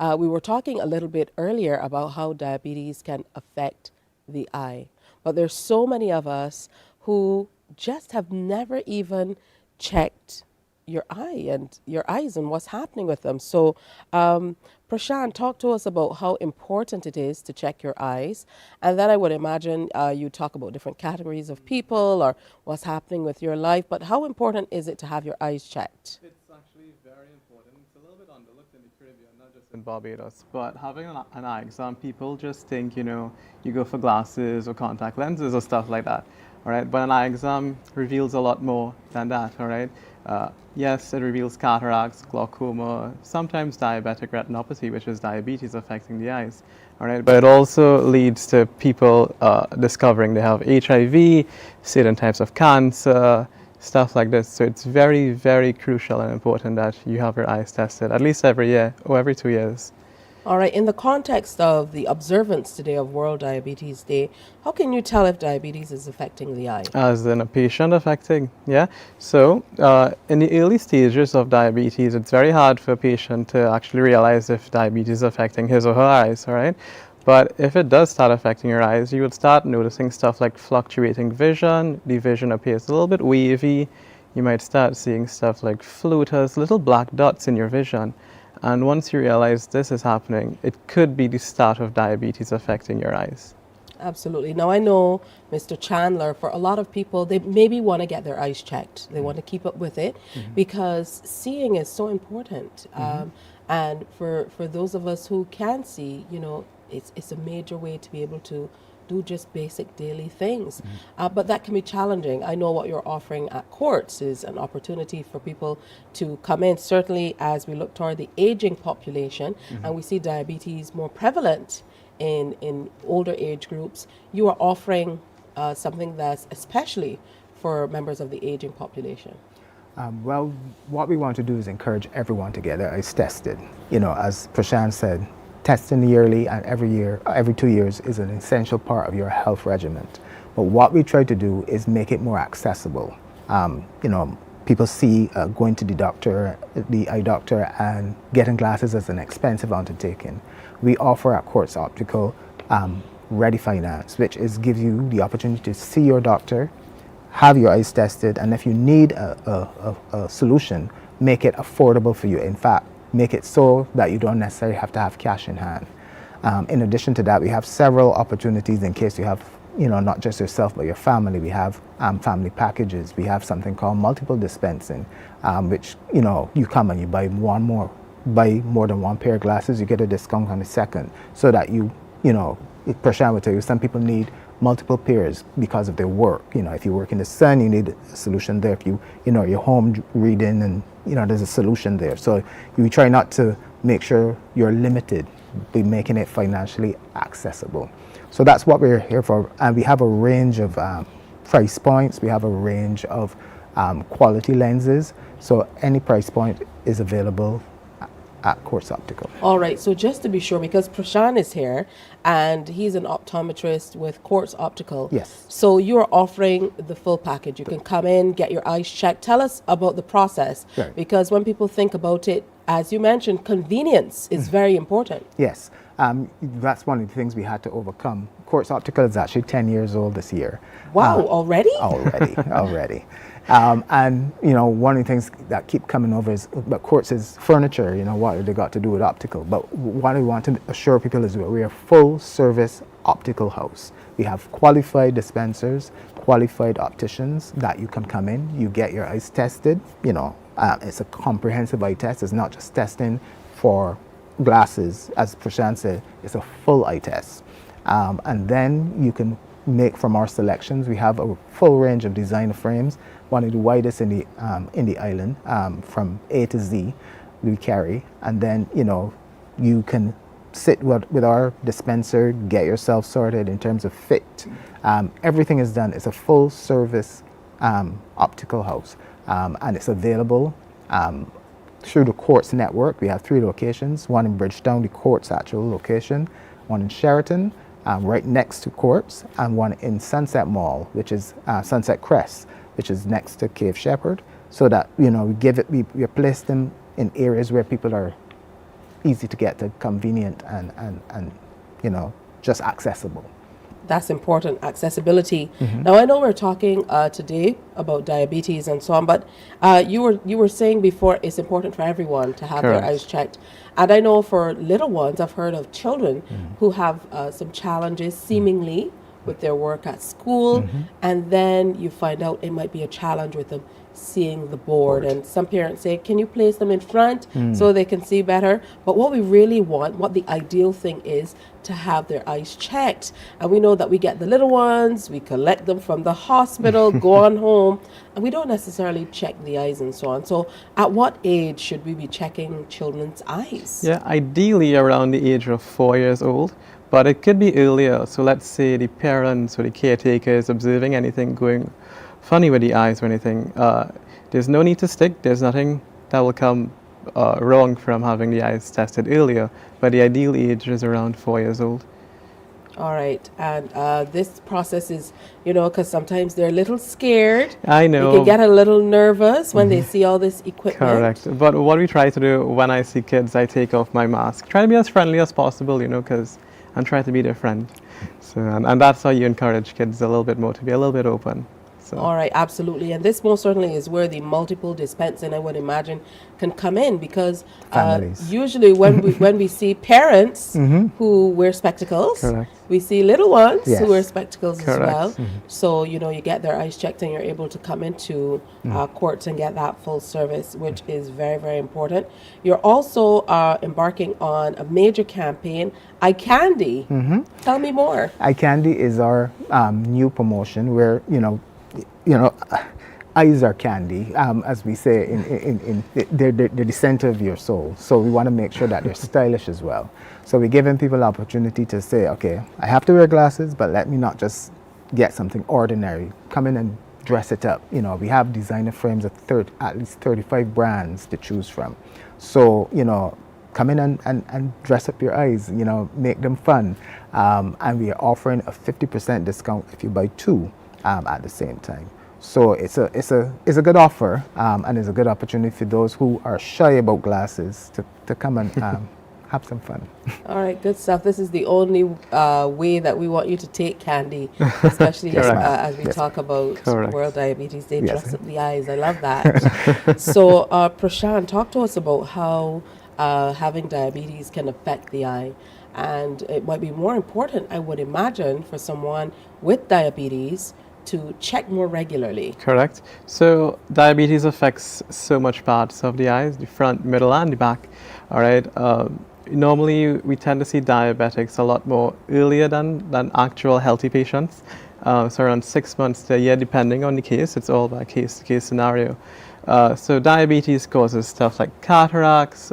We were talking a little bit earlier about how diabetes can affect the eye. But there's so many of us who just have never even checked your eyes and what's happening with them. So, Prashant, talk to us about how important it is to check your eyes. And then I would imagine you talk about different categories of people or what's happening with your life. But how important is it to have your eyes checked? It's actually very important. It's a little bit underlooked in the Caribbean, not just in Barbados. But having an eye exam, people just think, you go for glasses or contact lenses or stuff like that. All right, but an eye exam reveals a lot more than that. All right. Yes, it reveals cataracts, glaucoma, sometimes diabetic retinopathy, which is diabetes affecting the eyes. All right, but it also leads to people discovering they have HIV, certain types of cancer, stuff like this. So it's very, very crucial and important that you have your eyes tested at least every year or every 2 years. All right, in the context of the observance today of World Diabetes Day, how can you tell if diabetes is affecting the eye? As in a patient affecting, yeah. So in the early stages of diabetes, it's very hard for a patient to actually realize if diabetes is affecting his or her eyes, all right? But if it does start affecting your eyes, you would start noticing stuff like fluctuating vision. The vision appears a little bit wavy. You might start seeing stuff like floaters, little black dots in your vision. And once you realize this is happening, it could be the start of diabetes affecting your eyes. Absolutely. Now, I know, Mr. Chandler, for a lot of people, they maybe want to get their eyes checked. They want to keep up with it because seeing is so important. And for those of us who can see, it's a major way to be able to do just basic daily things. But that can be challenging. I know what you're offering at courts is an opportunity for people to come in, certainly as we look toward the aging population and we see diabetes more prevalent in older age groups. You are offering something that's especially for members of the aging population. Well, what we want to do is encourage everyone to get their eyes tested. As Prashant said, testing yearly and every 2 years is an essential part of your health regimen. But what we try to do is make it more accessible. People see going to the eye doctor, and getting glasses as an expensive undertaking. We offer at Quartz Optical Ready Finance, which gives you the opportunity to see your doctor, have your eyes tested, and if you need a solution, make it affordable for you. In fact, make it so that you don't necessarily have to have cash in hand. In addition to that, we have several opportunities in case you have, not just yourself, but your family. We have family packages. We have something called multiple dispensing, which, you come and you buy more than one pair of glasses, you get a discount on the second. So that Prashant would tell you, some people need multiple pairs because of their work. If you work in the sun, you need a solution there. If you're home reading, and there's a solution there. So we try not to make sure you're limited by making it financially accessible. So that's what we're here for. And we have a range of price points. We have a range of quality lenses. So any price point is available at Quartz Optical. All right, so just to be sure, because Prashant is here and he's an optometrist with Quartz Optical. Yes. So you're offering the full package. You can come in, get your eyes checked. Tell us about the process, because when people think about it, as you mentioned, convenience is very important. Yes, that's one of the things we had to overcome. Quartz Optical is actually 10 years old this year. Wow, already? Already. And one of the things that keep coming over is, but Quartz is furniture, what have they got to do with optical? But what we want to assure people is we're a full service optical house. We have qualified dispensers, qualified opticians that you can come in, you get your eyes tested. It's a comprehensive eye test. It's not just testing for glasses, as Prashant said, it's a full eye test. And then you can make from our selections. We have a full range of designer frames, one of the widest in the island, from A to Z we carry. And then you can sit with our dispenser, get yourself sorted in terms of fit. Everything is done. It's a full service optical house, and it's available through the Quartz network. We have 3 locations, one in Bridgetown, the Quartz actual location, one in Sheraton, right next to Quartz, and one in Sunset Mall, which is Sunset Crest, which is next to Cave Shepherd, so that we place them in areas where people are easy to get to, convenient, and just accessible. That's important, accessibility. Mhm. Now, I know we're talking today about diabetes and so on, but you were saying before it's important for everyone to have their Correct. eyes checked. And I know for little ones, I've heard of children who have some challenges seemingly with their work at school, and then you find out it might be a challenge with them seeing the board. And some parents say, can you place them in front so they can see better? But what we really want, what the ideal thing is, to have their eyes checked. And we know that we get the little ones, we collect them from the hospital, go on home, and we don't necessarily check the eyes and so on. So at what age should we be checking children's eyes? Yeah, ideally around the age of 4 years old, but it could be earlier. So let's say the parents or the caretaker is observing anything going funny with the eyes or anything. There's no need to stick. There's nothing that will come wrong from having the eyes tested earlier, but the ideal age is around 4 years old. All right. And this process is, because sometimes they're a little scared. I know. They can get a little nervous when they see all this equipment. Correct. But what we try to do when I see kids, I take off my mask. Try to be as friendly as possible, because I'm trying to be their friend. So, and that's how you encourage kids a little bit more to be a little bit open. So. All right, absolutely. And this most certainly is where the multiple dispensing, I would imagine, can come in, because usually when we see parents who wear spectacles, Correct. we see little ones Yes. who wear spectacles Correct. as well. So, you get their eyes checked and you're able to come into courts and get that full service, which is very, very important. You're also embarking on a major campaign, Eye Candy. Tell me more. Eye Candy is our new promotion where, eyes are candy, as we say, they're the center of your soul. So we want to make sure that they're stylish as well. So we're giving people the opportunity to say, okay, I have to wear glasses, but let me not just get something ordinary. Come in and dress it up. We have designer frames of at least 35 brands to choose from. So, come in and dress up your eyes, make them fun. And we are offering a 50% discount if you buy two at the same time. So it's a good offer, and it's a good opportunity for those who are shy about glasses to come and have some fun. All right, good stuff. This is the only way that we want you to take candy, especially as we talk about World Diabetes Day. Dress up the eyes. I love that. So, Prashant, talk to us about how having diabetes can affect the eye. And it might be more important, I would imagine, for someone with diabetes to check more regularly. Correct. So diabetes affects so much parts of the eyes, the front, middle, and the back. All right. Normally, we tend to see diabetics a lot more earlier than actual healthy patients. So around 6 months to a year, depending on the case. It's all by case-to-case scenario. So diabetes causes stuff like cataracts.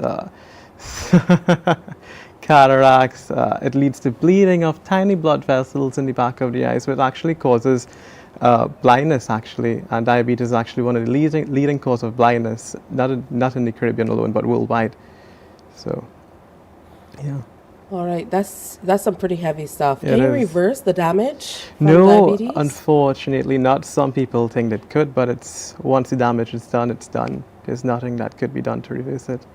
It leads to bleeding of tiny blood vessels in the back of the eyes, which actually causes blindness, actually. And diabetes is actually one of the leading cause of blindness, not in the Caribbean alone, but worldwide. So, yeah. All right, that's some pretty heavy stuff. Yeah, Can you it is. reverse the damage from No, diabetes? unfortunately not. Some people think that could, but once the damage is done, it's done. There's nothing that could be done to reverse it.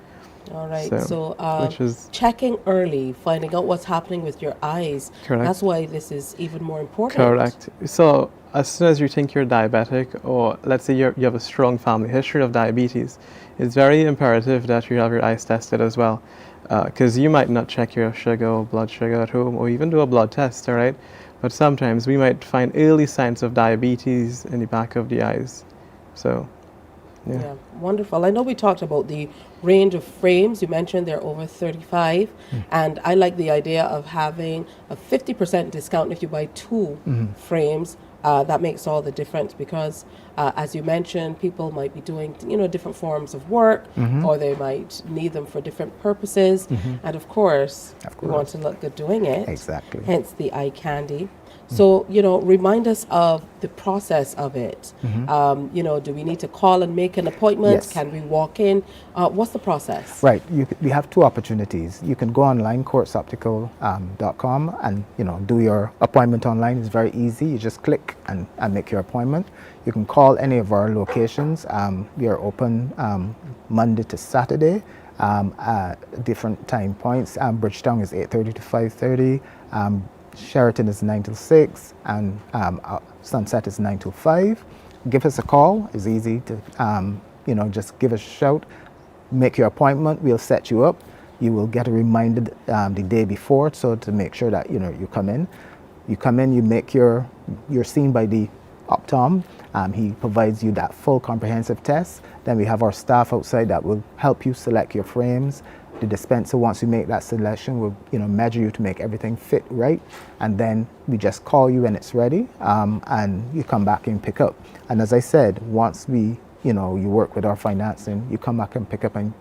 All right, So, which is checking early, finding out what's happening with your eyes. Correct. That's why this is even more important. correct. So as soon as you think you're diabetic, or let's say you have a strong family history of diabetes, it's very imperative that you have your eyes tested as well. Because you might not check your sugar or blood sugar at home, or even do a blood test, all right? But sometimes we might find early signs of diabetes in the back of the eyes. So, Yeah, wonderful. I know we talked about the range of frames. You mentioned they're over 35. And I like the idea of having a 50% discount if you buy two frames. That makes all the difference because, as you mentioned, people might be doing, different forms of work, or they might need them for different purposes. And of course, we want to look good doing it. Exactly. Hence the eye candy. So, remind us of the process of it. Do we need to call and make an appointment? Yes. Can we walk in? What's the process? Right. We have two opportunities. You can go online, courtsoptical.com, and do your appointment online. It's very easy. You just click and make your appointment. You can call any of our locations. We are open Monday to Saturday at different time points. Bridgetown is 8:30 to 5:30. Sheraton is 9 till 6, and Sunset is 9 till 5. Give us a call. It's easy to, just give us a shout. Make your appointment. We'll set you up. You will get a reminder the day before, so to make sure that you come in. You come in. You make you're seen by the optom. He provides you that full comprehensive test. Then we have our staff outside that will help you select your frames. The dispenser, once you make that selection, will measure you to make everything fit right, and then we just call you when it's ready, and you come back and pick up. And as I said, once we you work with our financing, you come back and pick up, and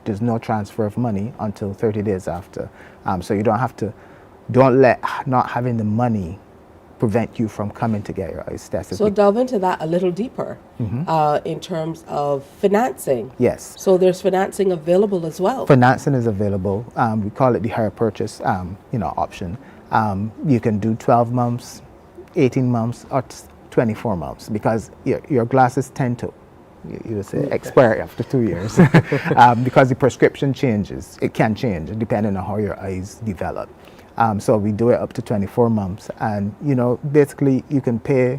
there's no transfer of money until 30 days after. So you don't let not having the money prevent you from coming to get your eyes tested. So delve into that a little deeper in terms of financing. Yes. So there's financing available as well. Financing is available. We call it the hire purchase option. You can do 12 months, 18 months, or 24 months, because your glasses tend to you say expire after 2 years because the prescription changes. It can change depending on how your eyes develop. So we do it up to 24 months, and basically you can pay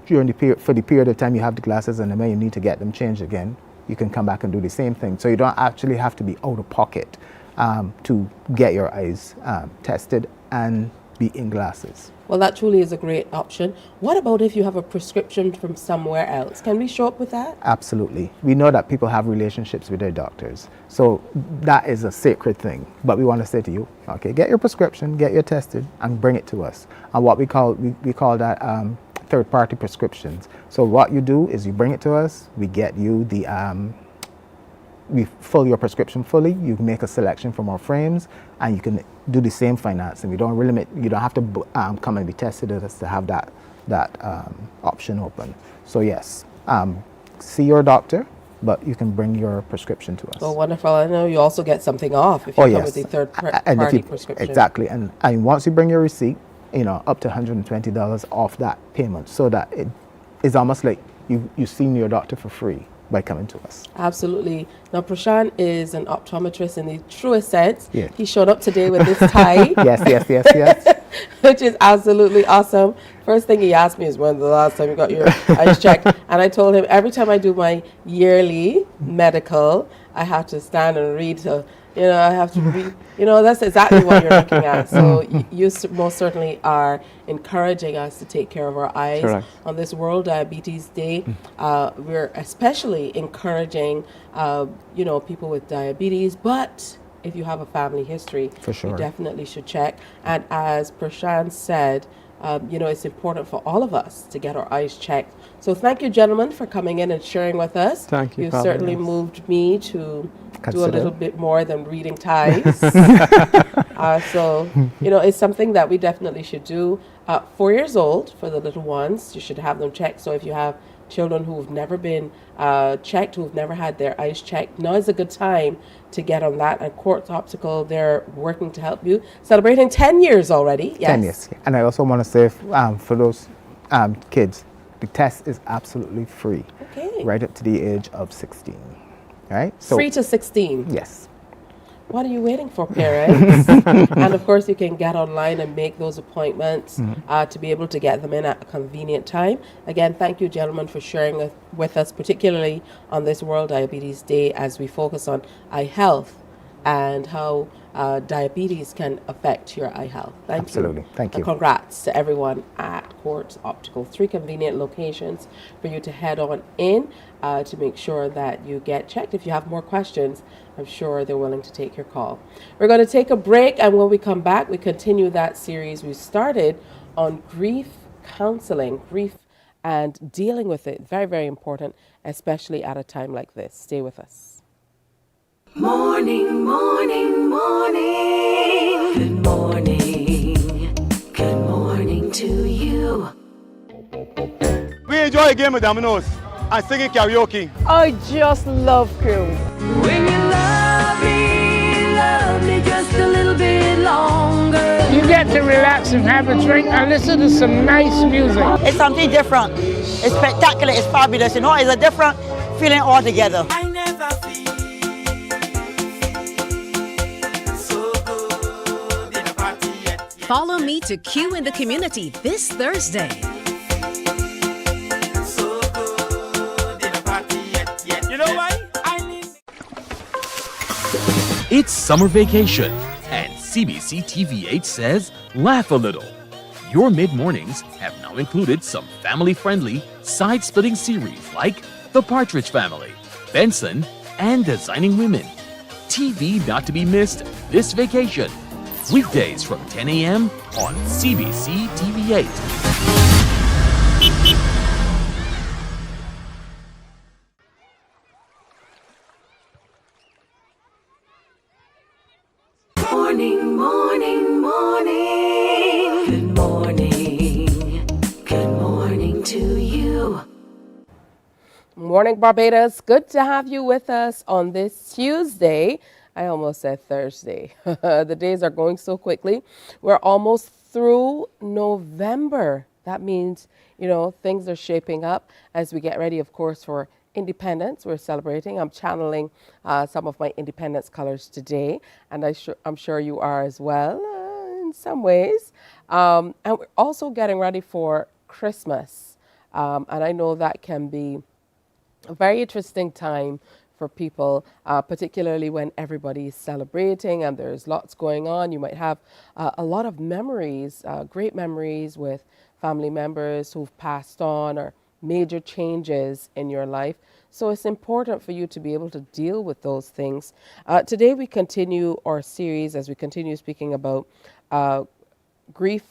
during the period, for the period of time you have the glasses, and then when you need to get them changed again, you can come back and do the same thing. So you don't actually have to be out of pocket to get your eyes tested and be in glasses. Well, that truly is a great option. What about if you have a prescription from somewhere else? Can we show up with that? Absolutely. We know that people have relationships with their doctors, so that is a sacred thing. But we want to say to you, okay, get your prescription, get your tested, and bring it to us. And what we call that third-party prescriptions. So what you do is you bring it to us, we get you we fill your prescription fully, you make a selection from our frames, and you can do the same financing. We don't limit, you don't have to come and be tested with us to have that option open. So yes, see your doctor, but you can bring your prescription to us. Oh, wonderful. I know you also get something off if you come with the third-party prescription. Exactly, and once you bring your receipt, up to $120 off that payment, so that it is almost like you've seen your doctor for free by coming to us. Absolutely. Now, Prashant is an optometrist in the truest sense. Yeah. He showed up today with this tie. Yes. Which is absolutely awesome. First thing he asked me is, when the last time you got your eyes checked? And I told him every time I do my yearly medical, I have to stand and read. So, I have to read. That's exactly what you're looking at. So you most certainly are encouraging us to take care of our eyes. Correct. On this World Diabetes Day. We're especially encouraging, people with diabetes, but if you have a family history, for sure, you definitely should check. And as Prashant said, it's important for all of us to get our eyes checked. So thank you, gentlemen, for coming in and sharing with us. Thank you. You've certainly moved me to do a little bit more than reading ties. So, it's something that we definitely should do. 4 years old for the little ones, you should have them checked. So if you have children who've never been checked, who've never had their eyes checked, now is a good time to get on that. And Quartz Optical, they're working to help you. Celebrating 10 years already. Yes. 10 years. And I also want to say, for those kids, the test is absolutely free. Okay. Right up to the age of 16. Right? So, free to 16. Yes. What are you waiting for, parents? And of course, you can get online and make those appointments to be able to get them in at a convenient time. Again, thank you, gentlemen, for sharing with us, particularly on this World Diabetes Day, as we focus on eye health and how diabetes can affect your eye health. Thank you. Absolutely. Thank you. And congrats to everyone at Quartz Optical. 3 convenient locations for you to head on in to make sure that you get checked. If you have more questions, I'm sure they're willing to take your call. We're going to take a break, and when we come back, we continue that series we started on grief counseling, grief and dealing with it. Very, very important, especially at a time like this. Stay with us. Morning, morning, morning. Good morning. Good morning to you. We enjoy a game of dominoes and singing karaoke. I just love cruise. When you love me just a little bit longer. You get to relax and have a drink and listen to some nice music. It's something different. It's spectacular. It's fabulous. It's a different feeling altogether. I never feel so good in a party yet. Follow me to Q in the community this Thursday. You know why? It's summer vacation, and CBC TV8 says laugh a little. Your mid-mornings have now included some family-friendly, side-splitting series like The Partridge Family, Benson, and Designing Women. TV not to be missed this vacation. Weekdays from 10 a.m. on CBC TV8. Morning, morning, morning. Good morning. Good morning to you. Morning, Barbados. Good to have you with us on this Tuesday. I almost said Thursday. The days are going so quickly. We're almost through November. That means, things are shaping up as we get ready, of course, for Independence. We're celebrating. I'm channeling some of my Independence colors today, and I'm sure you are as well in some ways. And we're also getting ready for Christmas. And I know that can be a very interesting time for people, particularly when everybody is celebrating and there's lots going on. You might have a lot of memories, great memories with family members who've passed on or major changes in your life. So it's important for you to be able to deal with those things. Today we continue our series as we continue speaking about grief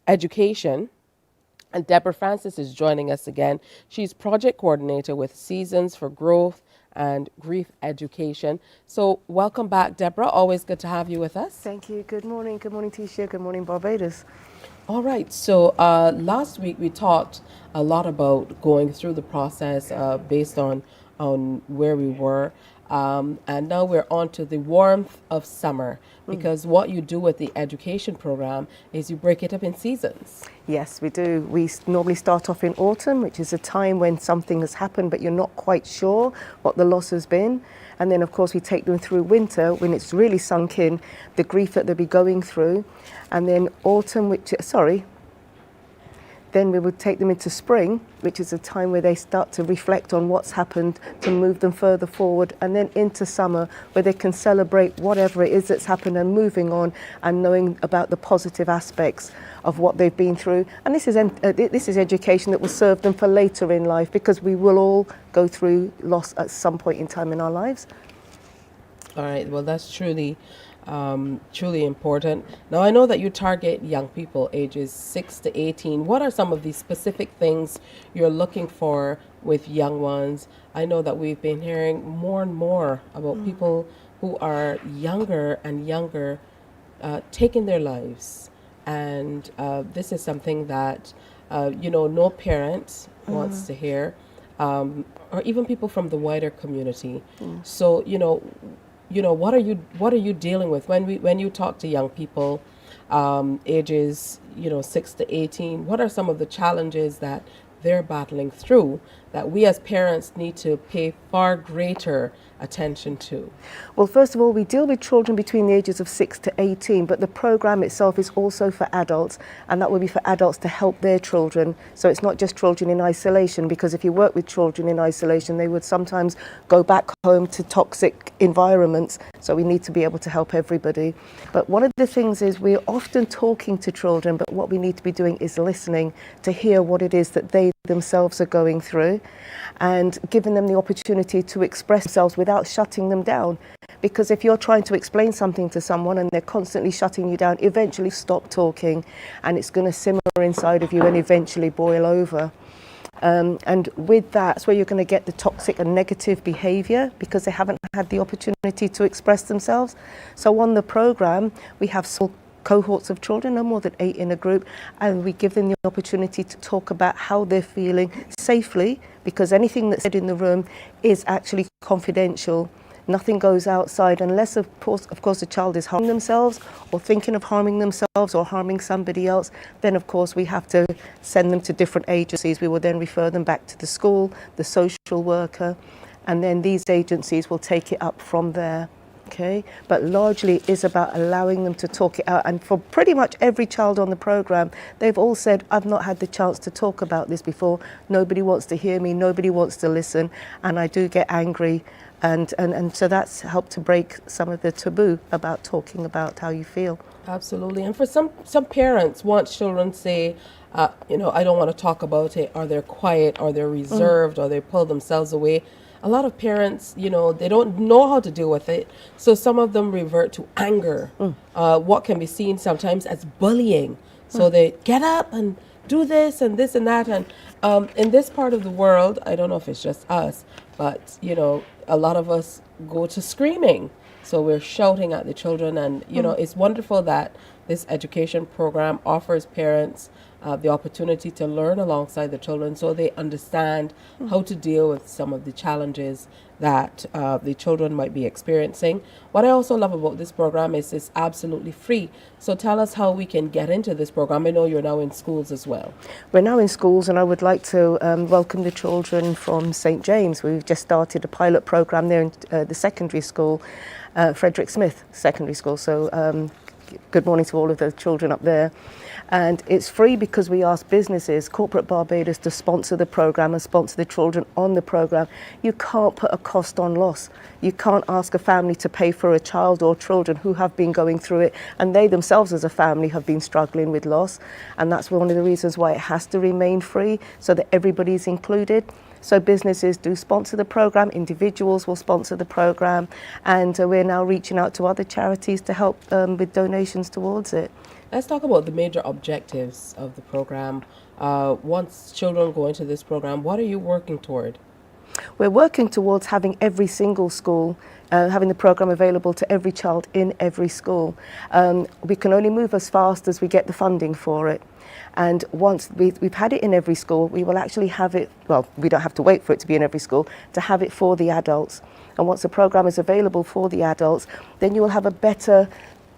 education. And Deborah Francis is joining us again. She's project coordinator with Seasons for Growth and Grief Education. So welcome back, Deborah. Always good to have you with us. Thank you. Good morning. Good morning, Tisha. Good morning, Barbados. All right. So last week we talked a lot about going through the process based on where we were. And now we're on to the warmth of summer, because what you do with the education program is you break it up in seasons. Yes, we do. We normally start off in autumn, which is a time when something has happened, but you're not quite sure what the loss has been. And then, of course, we take them through winter when it's really sunk in, the grief that they'll be going through. And then autumn, then we would take them into spring, which is a time where they start to reflect on what's happened to move them further forward, and then into summer where they can celebrate whatever it is that's happened and moving on and knowing about the positive aspects of what they've been through. And this is education that will serve them for later in life, because we will all go through loss at some point in time in our lives. All right. Well, that's truly important. Now, I know that you target young people ages 6 to 18. What are some of the specific things you're looking for with young ones? I know that we've been hearing more and more about people who are younger and younger taking their lives. And this is something that, no parent wants to hear, or even people from the wider community. So, what are you dealing with when you talk to young people ages 6 to 18? What are some of the challenges that they're battling through that we as parents need to pay far greater attention to? Well, first of all, we deal with children between the ages of 6 to 18, but the program itself is also for adults, and that will be for adults to help their children. So it's not just children in isolation, because if you work with children in isolation, they would sometimes go back home to toxic environments. So we need to be able to help everybody. But one of the things is we're often talking to children, but what we need to be doing is listening to hear what it is that they themselves are going through, and giving them the opportunity to express themselves without shutting them down. Because if you're trying to explain something to someone and they're constantly shutting you down, eventually stop talking, and it's going to simmer inside of you and eventually boil over. And with that's where you're going to get the toxic and negative behavior, because they haven't had the opportunity to express themselves. So on the program, we have cohorts of children, no more than 8 in a group, and we give them the opportunity to talk about how they're feeling safely, because anything that's said in the room is actually confidential. Nothing goes outside unless, of course, the child is harming themselves or thinking of harming themselves or harming somebody else. Then, of course, we have to send them to different agencies. We will then refer them back to the school, the social worker, and then these agencies will take it up from there. okay? But largely it is about allowing them to talk it out. And for pretty much every child on the program, they've all said, I've not had the chance to talk about this before. Nobody wants to hear me, nobody wants to listen, and I do get angry. And so that's helped to break some of the taboo about talking about how you feel. Absolutely. And for some parents, once children say, you know, I don't want to talk about it, or they're quiet, or they're reserved, or they pull themselves away, a lot of parents, you know, they don't know how to deal with it. So some of them revert to anger, what can be seen sometimes as bullying. So they get up and do this and that. And in this part of the world, I don't know if it's just us, but, you know, a lot of us go to screaming. So we're shouting at the children. And, you know, it's wonderful that this education program offers parents the opportunity to learn alongside the children so they understand how to deal with some of the challenges that the children might be experiencing. What I also love about this program is it's absolutely free. So tell us how we can get into this program. I know you're now in schools as well. We're now in schools, and I would like to welcome the children from St. James. We've just started a pilot program there in the secondary school, Frederick Smith Secondary School. So good morning to all of the children up there. And it's free because we ask businesses, Corporate Barbados, to sponsor the program and sponsor the children on the program. You can't put a cost on loss. You can't ask a family to pay for a child or children who have been going through it, and they themselves as a family have been struggling with loss. And that's one of the reasons why it has to remain free, so that everybody's included. So businesses do sponsor the program, individuals will sponsor the program, and we're now reaching out to other charities to help with donations towards it. Let's talk about the major objectives of the program. Once children go into this program, what are you working toward? We're working towards having every single school, having the program available to every child in every school. We can only move as fast as we get the funding for it. And once we've had it in every school, we will actually have it, well, we don't have to wait for it to be in every school, to have it for the adults. And once the program is available for the adults, then you will have a better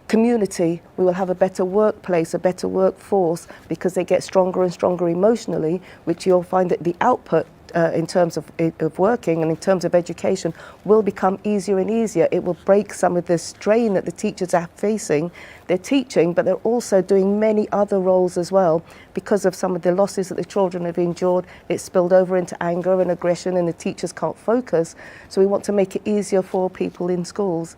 community, we will have a better workplace, a better workforce, because they get stronger and stronger emotionally, which you'll find that the output in terms of working and in terms of education will become easier and easier. It will break some of the strain that the teachers are facing. They're teaching, but they're also doing many other roles as well. Because of some of the losses that the children have endured, it's spilled over into anger and aggression, and the teachers can't focus. So we want to make it easier for people in schools.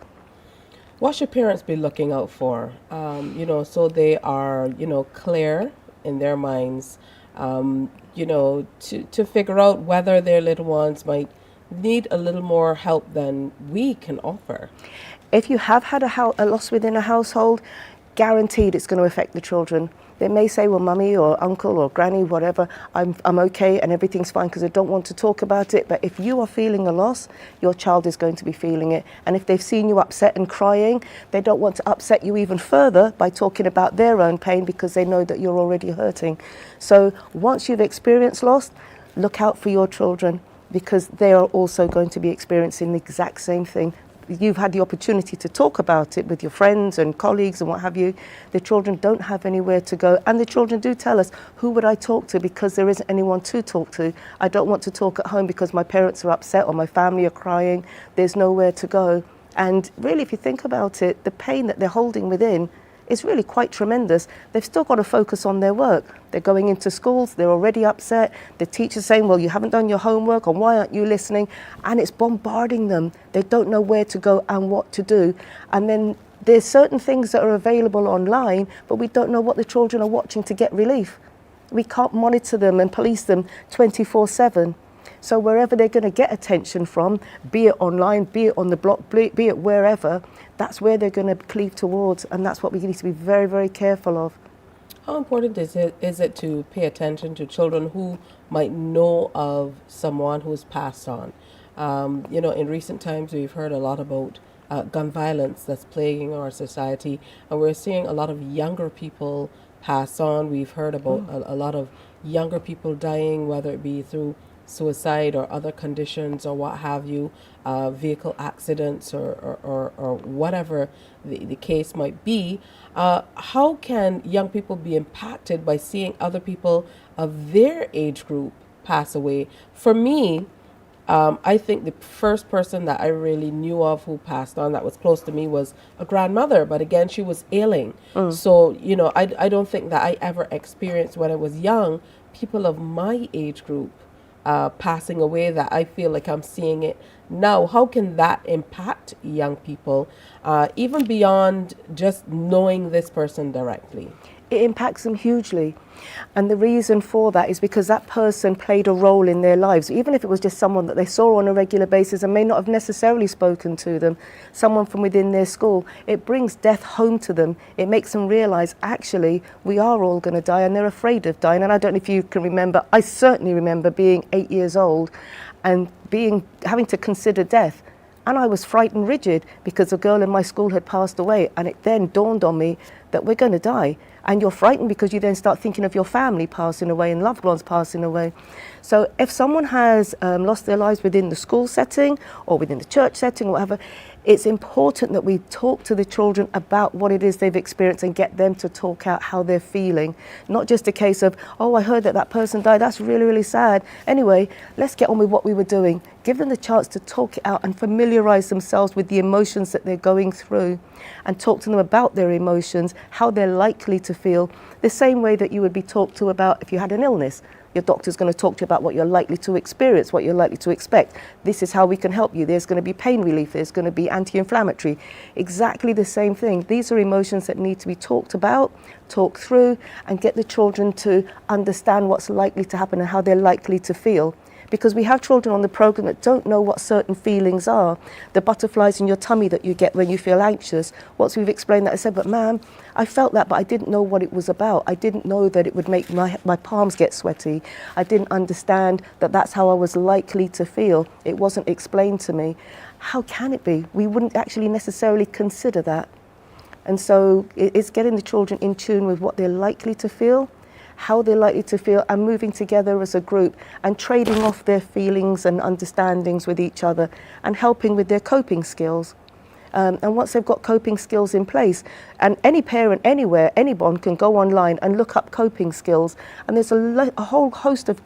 What should parents be looking out for, you know, so they are, you know, clear in their minds, you know, to figure out whether their little ones might need a little more help than we can offer? If you have had a loss within a household, guaranteed it's going to affect the children. They may say, well, mummy or uncle or granny, whatever, I'm okay and everything's fine because I don't want to talk about it. But if you are feeling a loss, your child is going to be feeling it. And if they've seen you upset and crying, they don't want to upset you even further by talking about their own pain, because they know that you're already hurting. So once you've experienced loss, look out for your children, because they are also going to be experiencing the exact same thing. You've had the opportunity to talk about it with your friends and colleagues and what have you. The children don't have anywhere to go, and the children do tell us, who would I talk to, because there isn't anyone to talk to. I don't want to talk at home because my parents are upset or my family are crying. There's nowhere to go. And really, if you think about it, the pain that they're holding within is really quite tremendous. They've still got to focus on their work. They're going into schools, they're already upset. The teacher's saying, well, you haven't done your homework, or why aren't you listening? And it's bombarding them. They don't know where to go and what to do. And then there's certain things that are available online, but we don't know what the children are watching to get relief. We can't monitor them and police them 24/7. So wherever they're going to get attention from, be it online, be it on the block, be it wherever, that's where they're going to cleave towards, and that's what we need to be very, very careful of. How important is it to pay attention to children who might know of someone who's passed on? You know, in recent times we've heard a lot about gun violence that's plaguing our society, and we're seeing a lot of younger people pass on. We've heard about a lot of younger people dying, whether it be through suicide or other conditions or what have you, vehicle accidents or whatever the case might be. How can young people be impacted by seeing other people of their age group pass away? For me, I think the first person that I really knew of who passed on that was close to me was a grandmother, but again, she was ailing. So, you know, I don't think that I ever experienced when I was young, people of my age group passing away, that I feel like I'm seeing it now. How can that impact young people, even beyond just knowing this person directly? It impacts them hugely. And the reason for that is because that person played a role in their lives, even if it was just someone that they saw on a regular basis and may not have necessarily spoken to them, someone from within their school. It brings death home to them. It makes them realize, actually, we are all going to die, and they're afraid of dying. And I don't know if you can remember, I certainly remember being 8 years old and having to consider death. And I was frightened rigid because a girl in my school had passed away, and it then dawned on me that we're going to die. And you're frightened because you then start thinking of your family passing away and loved ones passing away. So if someone has lost their lives within the school setting or within the church setting or whatever, it's important that we talk to the children about what it is they've experienced and get them to talk out how they're feeling. Not just a case of, oh, I heard that that person died, that's really, really sad. Anyway, let's get on with what we were doing. Give them the chance to talk it out and familiarize themselves with the emotions that they're going through, and talk to them about their emotions, how they're likely to feel, the same way that you would be talked to about if you had an illness. Your doctor's going to talk to you about what you're likely to experience, what you're likely to expect. This is how we can help you. There's going to be pain relief. There's going to be anti-inflammatory. Exactly the same thing. These are emotions that need to be talked about, talked through, and get the children to understand what's likely to happen and how they're likely to feel. Because we have children on the program that don't know what certain feelings are. The butterflies in your tummy that you get when you feel anxious. Once we've explained that, I said, but ma'am, I felt that, but I didn't know what it was about. I didn't know that it would make my palms get sweaty. I didn't understand that that's how I was likely to feel. It wasn't explained to me. How can it be? We wouldn't actually necessarily consider that. And so it's getting the children in tune with what they're likely to feel, how they're likely to feel, and moving together as a group and trading off their feelings and understandings with each other and helping with their coping skills. And once they've got coping skills in place, and any parent anywhere, anyone can go online and look up coping skills, and there's a whole host of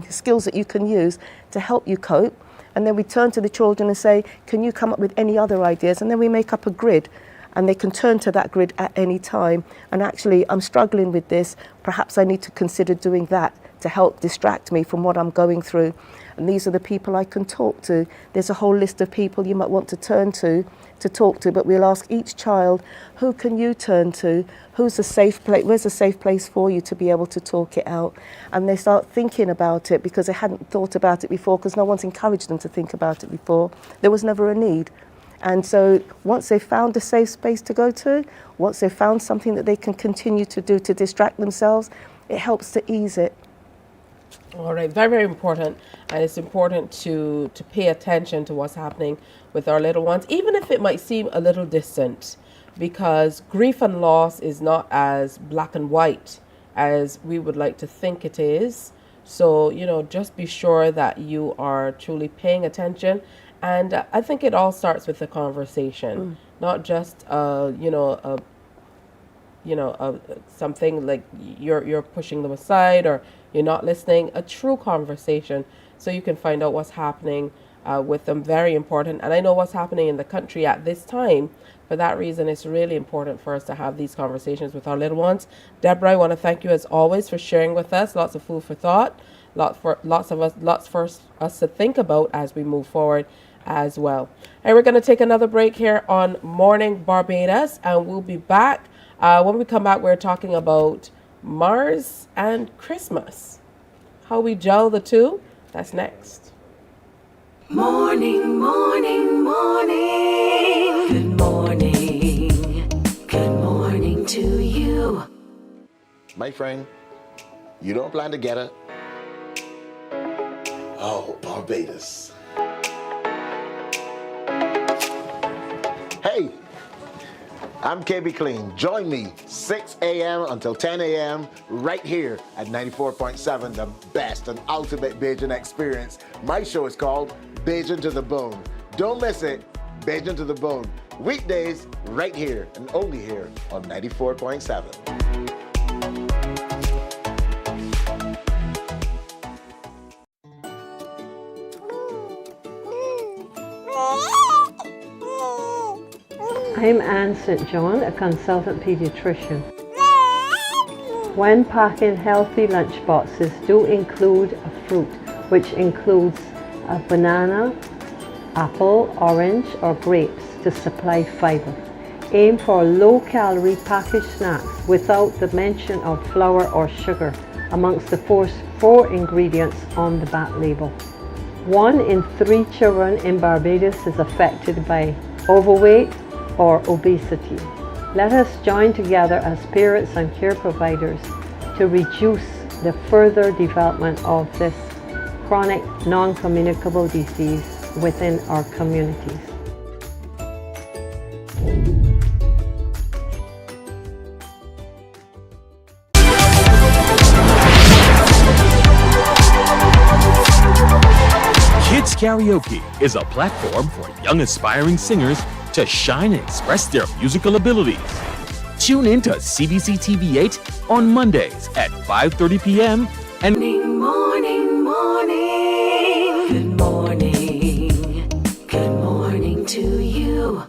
skills that you can use to help you cope. And then we turn to the children and say, can you come up with any other ideas? And then we make up a grid. And they can turn to that grid at any time. And actually, I'm struggling with this. Perhaps I need to consider doing that to help distract me from what I'm going through. And these are the people I can talk to. There's a whole list of people you might want to turn to talk to, but we'll ask each child, who can you turn to? Who's a safe place? Where's a safe place for you to be able to talk it out? And they start thinking about it because they hadn't thought about it before, because no one's encouraged them to think about it before. There was never a need. And so once they've found a safe space to go to, once they've found something that they can continue to do to distract themselves, it helps to ease it. All right, very, very important. And it's important to pay attention to what's happening with our little ones, even if it might seem a little distant, because grief and loss is not as black and white as we would like to think it is. So, you know, just be sure that you are truly paying attention. And I think it all starts with the conversation, not just something like you're pushing them aside or you're not listening. A true conversation, so you can find out what's happening with them. Very important. And I know what's happening in the country at this time. For that reason, it's really important for us to have these conversations with our little ones. Deborah, I want to thank you as always for sharing with us. Lots of food for thought. Lots for us to think about as we move forward as well. And we're going to take another break here on Morning Barbados, and we'll be back. When we come back, we're talking about Mars and Christmas. How we gel the two, that's next. Morning, morning, morning. Good morning. Good morning to you. My friend, you don't plan to get it? Oh, Barbados. Hey, I'm KB Clean. Join me 6 a.m. until 10 a.m. right here at 94.7, the best and ultimate Bajan experience. My show is called Bajan to the Bone. Don't miss it, Bajan to the Bone. Weekdays right here and only here on 94.7. I'm Anne St. John, a consultant pediatrician. When packing healthy lunch boxes, do include a fruit, which includes a banana, apple, orange, or grapes to supply fiber. Aim for low-calorie packaged snacks without the mention of flour or sugar amongst the four ingredients on the back label. 1 in 3 children in Barbados is affected by overweight or obesity. Let us join together as parents and care providers to reduce the further development of this chronic non-communicable disease within our communities. Kids Karaoke is a platform for young aspiring singers to shine and express their musical abilities. Tune in to CBC TV8 on Mondays at 5:30 p.m. and Morning, morning. Good morning. Good morning to you.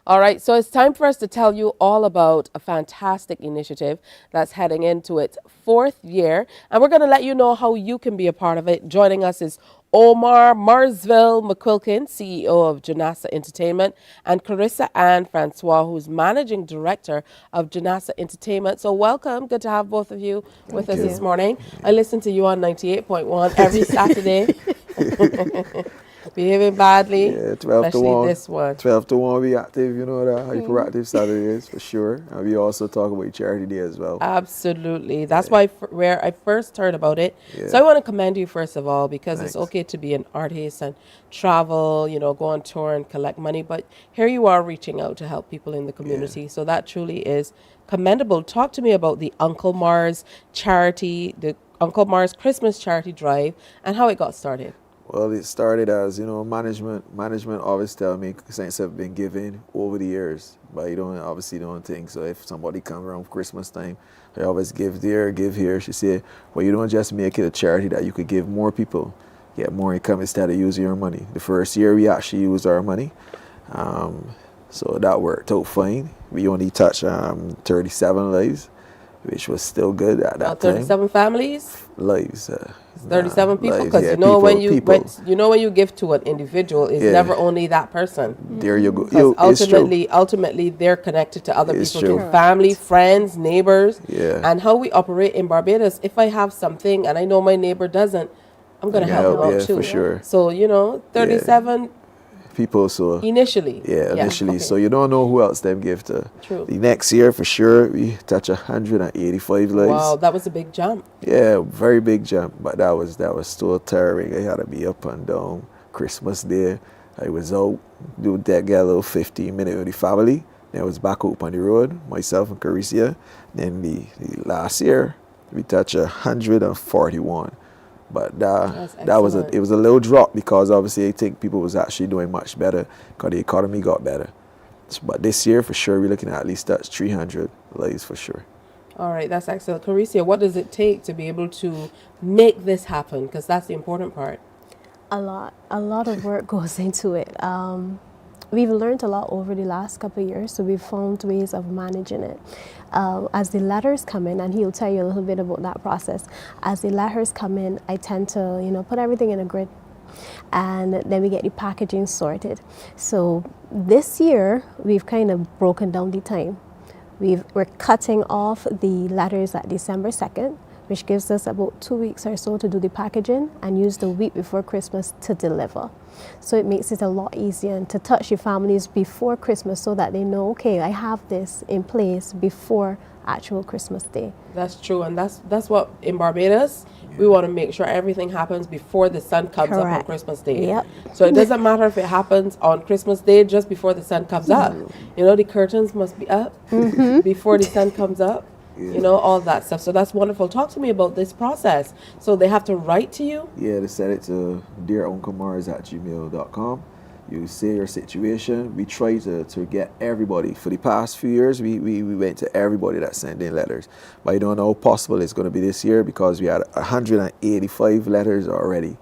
All right, so it's time for us to tell you all about a fantastic initiative that's heading into its 4th year, and we're going to let you know how you can be a part of it. Joining us is Omar Marsville McQuilkin, CEO of Janassa Entertainment, and Carissa Ann Francois, who's Managing Director of Janassa Entertainment. So welcome. Good to have both of you with us this morning. I listen to you on 98.1 every Saturday. Behaving badly, yeah, 12 especially to 1. this one. 12 to 1, we active, you know that, hyperactive Saturdays for sure. And we also talk about Charity Day as well. Absolutely. That's why where I first heard about it. Yeah. So I want to commend you first of all, because Thanks. it's okay to be an artist and travel, you know, go on tour and collect money. But here you are reaching out to help people in the community. So that truly is commendable. Talk to me about the Uncle Mars charity, the Uncle Mars Christmas charity drive, and how it got started. Well, it started as, you know, management always tell me things have been given over the years, but you don't think. So if somebody comes around Christmas time, I always give there, give here. She said, well, you don't just make it a charity that you could give more people, get more income instead of using your money. The first year we actually used our money. So that worked out fine. We only touched 37 lives, which was still good at that 37 families? Lives. 37 people, because yeah, you know people, when you give to an individual, it's never only that person. There you go. Because ultimately they're connected to other It's people, true. to family, friends, neighbors. Yeah. And how we operate in Barbados, if I have something and I know my neighbor doesn't, I'm going to help them out too. for sure. So, you know, 37 people, so initially. Yeah, initially. okay. So you don't know who else them give to. True. The next year for sure we touch 185 lives. Wow, that was a big jump. Yeah, very big jump. But that was still tiring. I had to be up and down. Christmas Day, I was out, get a little 15-minute with the family. Then I was back up on the road, myself and Carissa. Then the last year we touched 141. But that was it was a little drop, because obviously I think people was actually doing much better because the economy got better. But this year for sure we're looking at least that's 300 lives for sure. All right, that's excellent. Carissa, what does it take to be able to make this happen? Because that's the important part. A lot of work goes into it. We've learned a lot over the last couple of years, so we've found ways of managing it. As the letters come in, and he'll tell you a little bit about that process. As the letters come in, I tend to, put everything in a grid, and then we get the packaging sorted. So this year, we've kind of broken down the time. We're cutting off the letters at December 2nd, which gives us about 2 weeks or so to do the packaging, and use the week before Christmas to deliver. So it makes it a lot easier, and to touch your families before Christmas so that they know, okay, I have this in place before actual Christmas Day. That's true, and that's what in Barbados, we want to make sure everything happens before the sun comes up on Christmas Day. Yep. So it doesn't matter if it happens on Christmas Day just before the sun comes up. You know, the curtains must be up before the sun comes up. You know, all that stuff. So that's wonderful. Talk to me about this process. So they have to write to you? Yeah, they send it to dearunclemars@gmail.com. You say your situation. We try to get everybody. For the past few years, we went to everybody that sent in letters. But I don't know how possible it's going to be this year, because we had 185 letters already.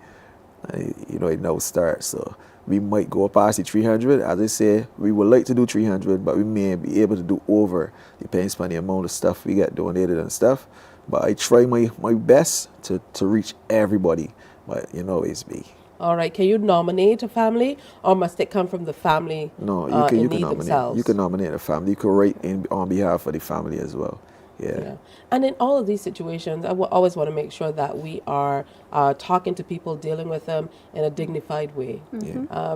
It now starts. So we might go past the 300. As I say, we would like to do 300, but we may be able to do over, depends on the amount of stuff we get donated and stuff. But I try my best to reach everybody, but you know it's me. All right. Can you nominate a family, or must it come from the family? No, you can nominate. Themselves? You can nominate a family. You can write on behalf of the family as well. Yeah. And in all of these situations, I always want to make sure that we are talking to people, dealing with them in a dignified way,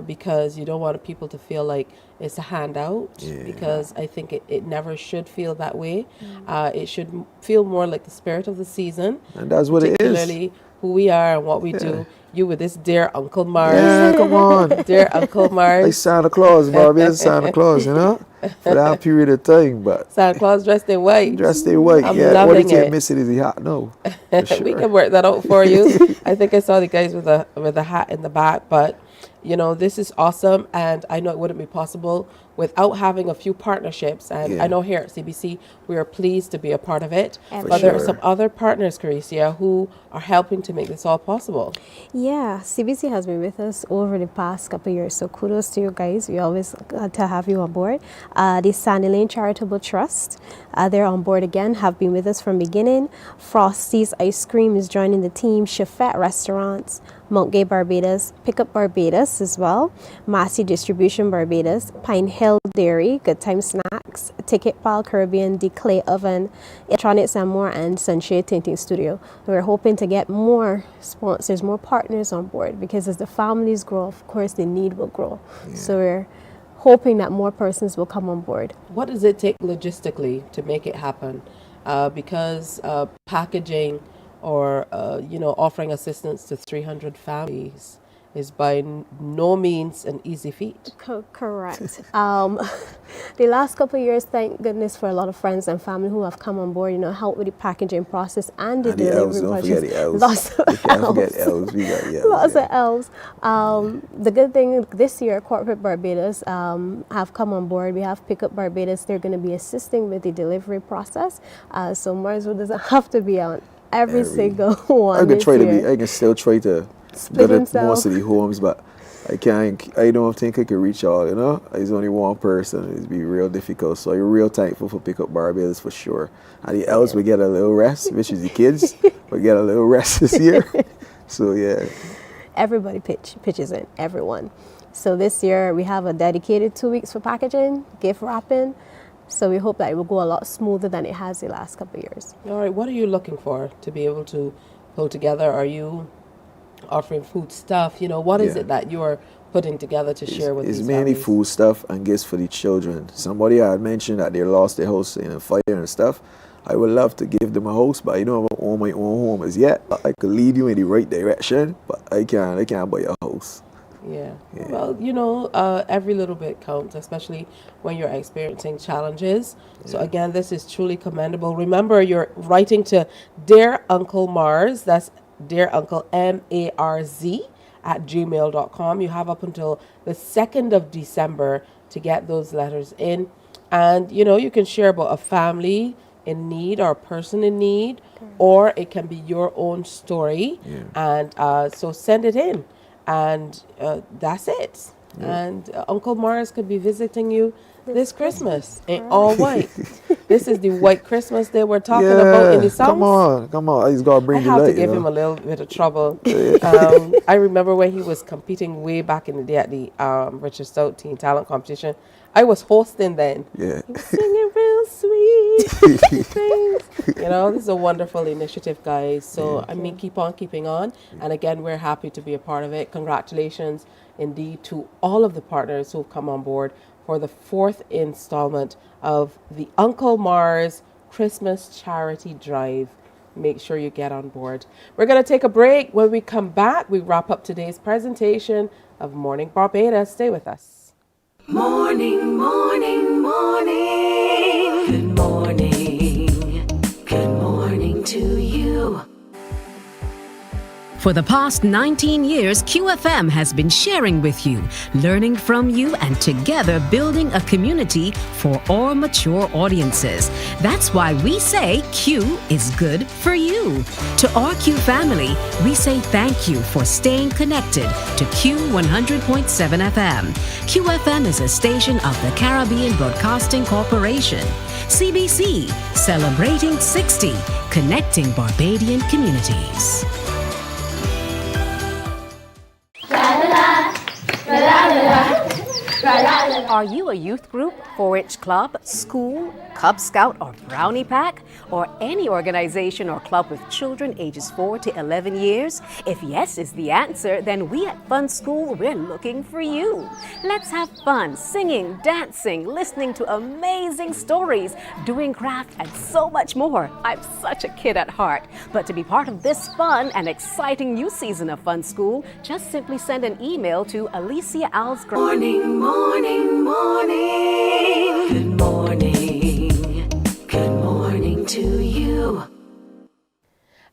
because you don't want people to feel like it's a handout, because I think it never should feel that way. It should feel more like the spirit of the season. And that's what it is. Particularly who we are and what we do. You with this dear Uncle Mars. Yeah, come on. Dear Uncle Mars. Like Santa Claus, Barbados Santa Claus, you know? For that period of time, but Santa Claus dressed in white. Dressed in white, I'm yeah. loving What you it. missing is the hat, no. For sure. We can work that out for you. I think I saw the guys with a hat in the back, but you know, this is awesome, and I know it wouldn't be possible without having a few partnerships. And I know here at CBC, we are pleased to be a part of it. But there are some other partners, Caricia, who are helping to make this all possible. Yeah, CBC has been with us over the past couple of years, so kudos to you guys. We always glad to have you on board. The Sandy Lane Charitable Trust, they're on board again, have been with us from beginning. Frosty's Ice Cream is joining the team. Chefette Restaurants, Mount Gay Barbados, Pickup Barbados as well, Massey Distribution Barbados, Pine Hill Dairy, Good Time Snacks, Ticket Pal Caribbean, The Clay Oven, Electronics and More, and Sunshade Tinting Studio. We're hoping to get more sponsors, more partners on board, because as the families grow, of course, the need will grow. So we're hoping that more persons will come on board. What does it take logistically to make it happen? Because packaging or offering assistance to 300 families is by no means an easy feat. Correct. The last couple of years, thank goodness for a lot of friends and family who have come on board, help with the packaging process and the delivery process. Lots of elves. We got Lots of elves. The good thing this year, Corporate Barbados have come on board. We have Pickup Barbados. They're going to be assisting with the delivery process. So Marsville doesn't have to be on every single one. I can still try to go to most of the homes, but I don't think I can reach all, There's only one person. It'd be real difficult. So I'm real thankful for Pickup Barbados for sure. And the elves will get a little rest, which is the kids. will get a little rest this year. So yeah. Everybody pitches in, everyone. So this year we have a dedicated 2 weeks for packaging, gift wrapping. So we hope that it will go a lot smoother than it has the last couple of years. All right, what are you looking for to be able to pull together? Are you offering food stuff? What is it that you're putting together to share with these families? It's mainly food stuff and gifts for the children. Somebody had mentioned that they lost their house in a fire and stuff. I would love to give them a house, but I don't own my own home as yet. I could lead you in the right direction, but I can't buy a house. Yeah. Well, every little bit counts, especially when you're experiencing challenges. So again, this is truly commendable. Remember, you're writing to Dear Uncle Mars. That's Dear Uncle MARZ @gmail.com. You have up until the 2nd of December to get those letters in. And, you can share about a family in need or a person in need, or it can be your own story. And so send it in. And that's it. And Uncle Mars could be visiting you this Christmas in all white. This is the white Christmas they were talking about in the songs. Come on. He's got to bring the light. I have to give him a little bit of trouble. I remember when he was competing way back in the day at the Richard Stout Teen Talent Competition. I was hosting then. Yeah. He was singing real sweet things. This is a wonderful initiative, guys. So, keep on keeping on. And again, we're happy to be a part of it. Congratulations indeed to all of the partners who've come on board for the 4th installment of the Uncle Mars Christmas Charity Drive. Make sure you get on board. We're going to take a break. When we come back, we wrap up today's presentation of Morning Barbados. Stay with us. Morning, morning, morning. Good morning. Good morning to you. For the past 19 years, QFM has been sharing with you, learning from you, and together building a community for all mature audiences. That's why we say Q is good for you. To our Q family, we say thank you for staying connected to Q 100.7 FM. QFM is a station of the Caribbean Broadcasting Corporation. CBC, celebrating 60, connecting Barbadian communities. Are you a youth group, 4-H club, school, Cub Scout, or Brownie Pack? Or any organization or club with children ages 4 to 11 years? If yes is the answer, then we at Fun School, we're looking for you. Let's have fun singing, dancing, listening to amazing stories, doing craft, and so much more. I'm such a kid at heart. But to be part of this fun and exciting new season of Fun School, just simply send an email to Alicia Alsgrove. Morning, morning, morning. Good morning. Good morning to you.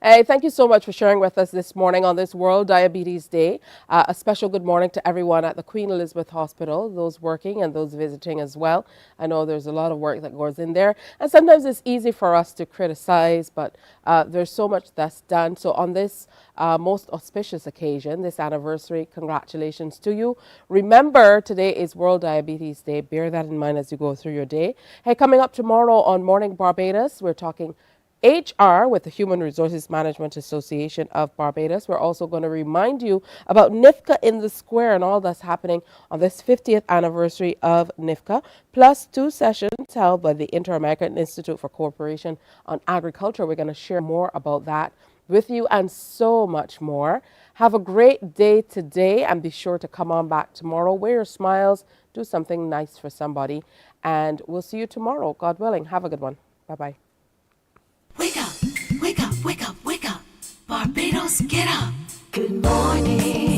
Hey, thank you so much for sharing with us this morning on this World Diabetes Day. A special good morning to everyone at the Queen Elizabeth Hospital, those working and those visiting as well. I know there's a lot of work that goes in there, and sometimes it's easy for us to criticize, but there's so much that's done. So on this most auspicious occasion, this anniversary, congratulations to you. Remember, today is World Diabetes Day. Bear that in mind as you go through your day. Hey, coming up tomorrow on Morning Barbados, we're talking HR with the Human Resources Management Association of Barbados. We're also going to remind you about NIFCA in the Square and all that's happening on this 50th anniversary of NIFCA, plus 2 sessions held by the Inter-American Institute for Cooperation on Agriculture. We're going to share more about that with you and so much more. Have a great day today and be sure to come on back tomorrow. Wear your smiles, do something nice for somebody, and we'll see you tomorrow, God willing. Have a good one. Bye-bye. Wake up, wake up, wake up, wake up. Barbados, get up. Good morning.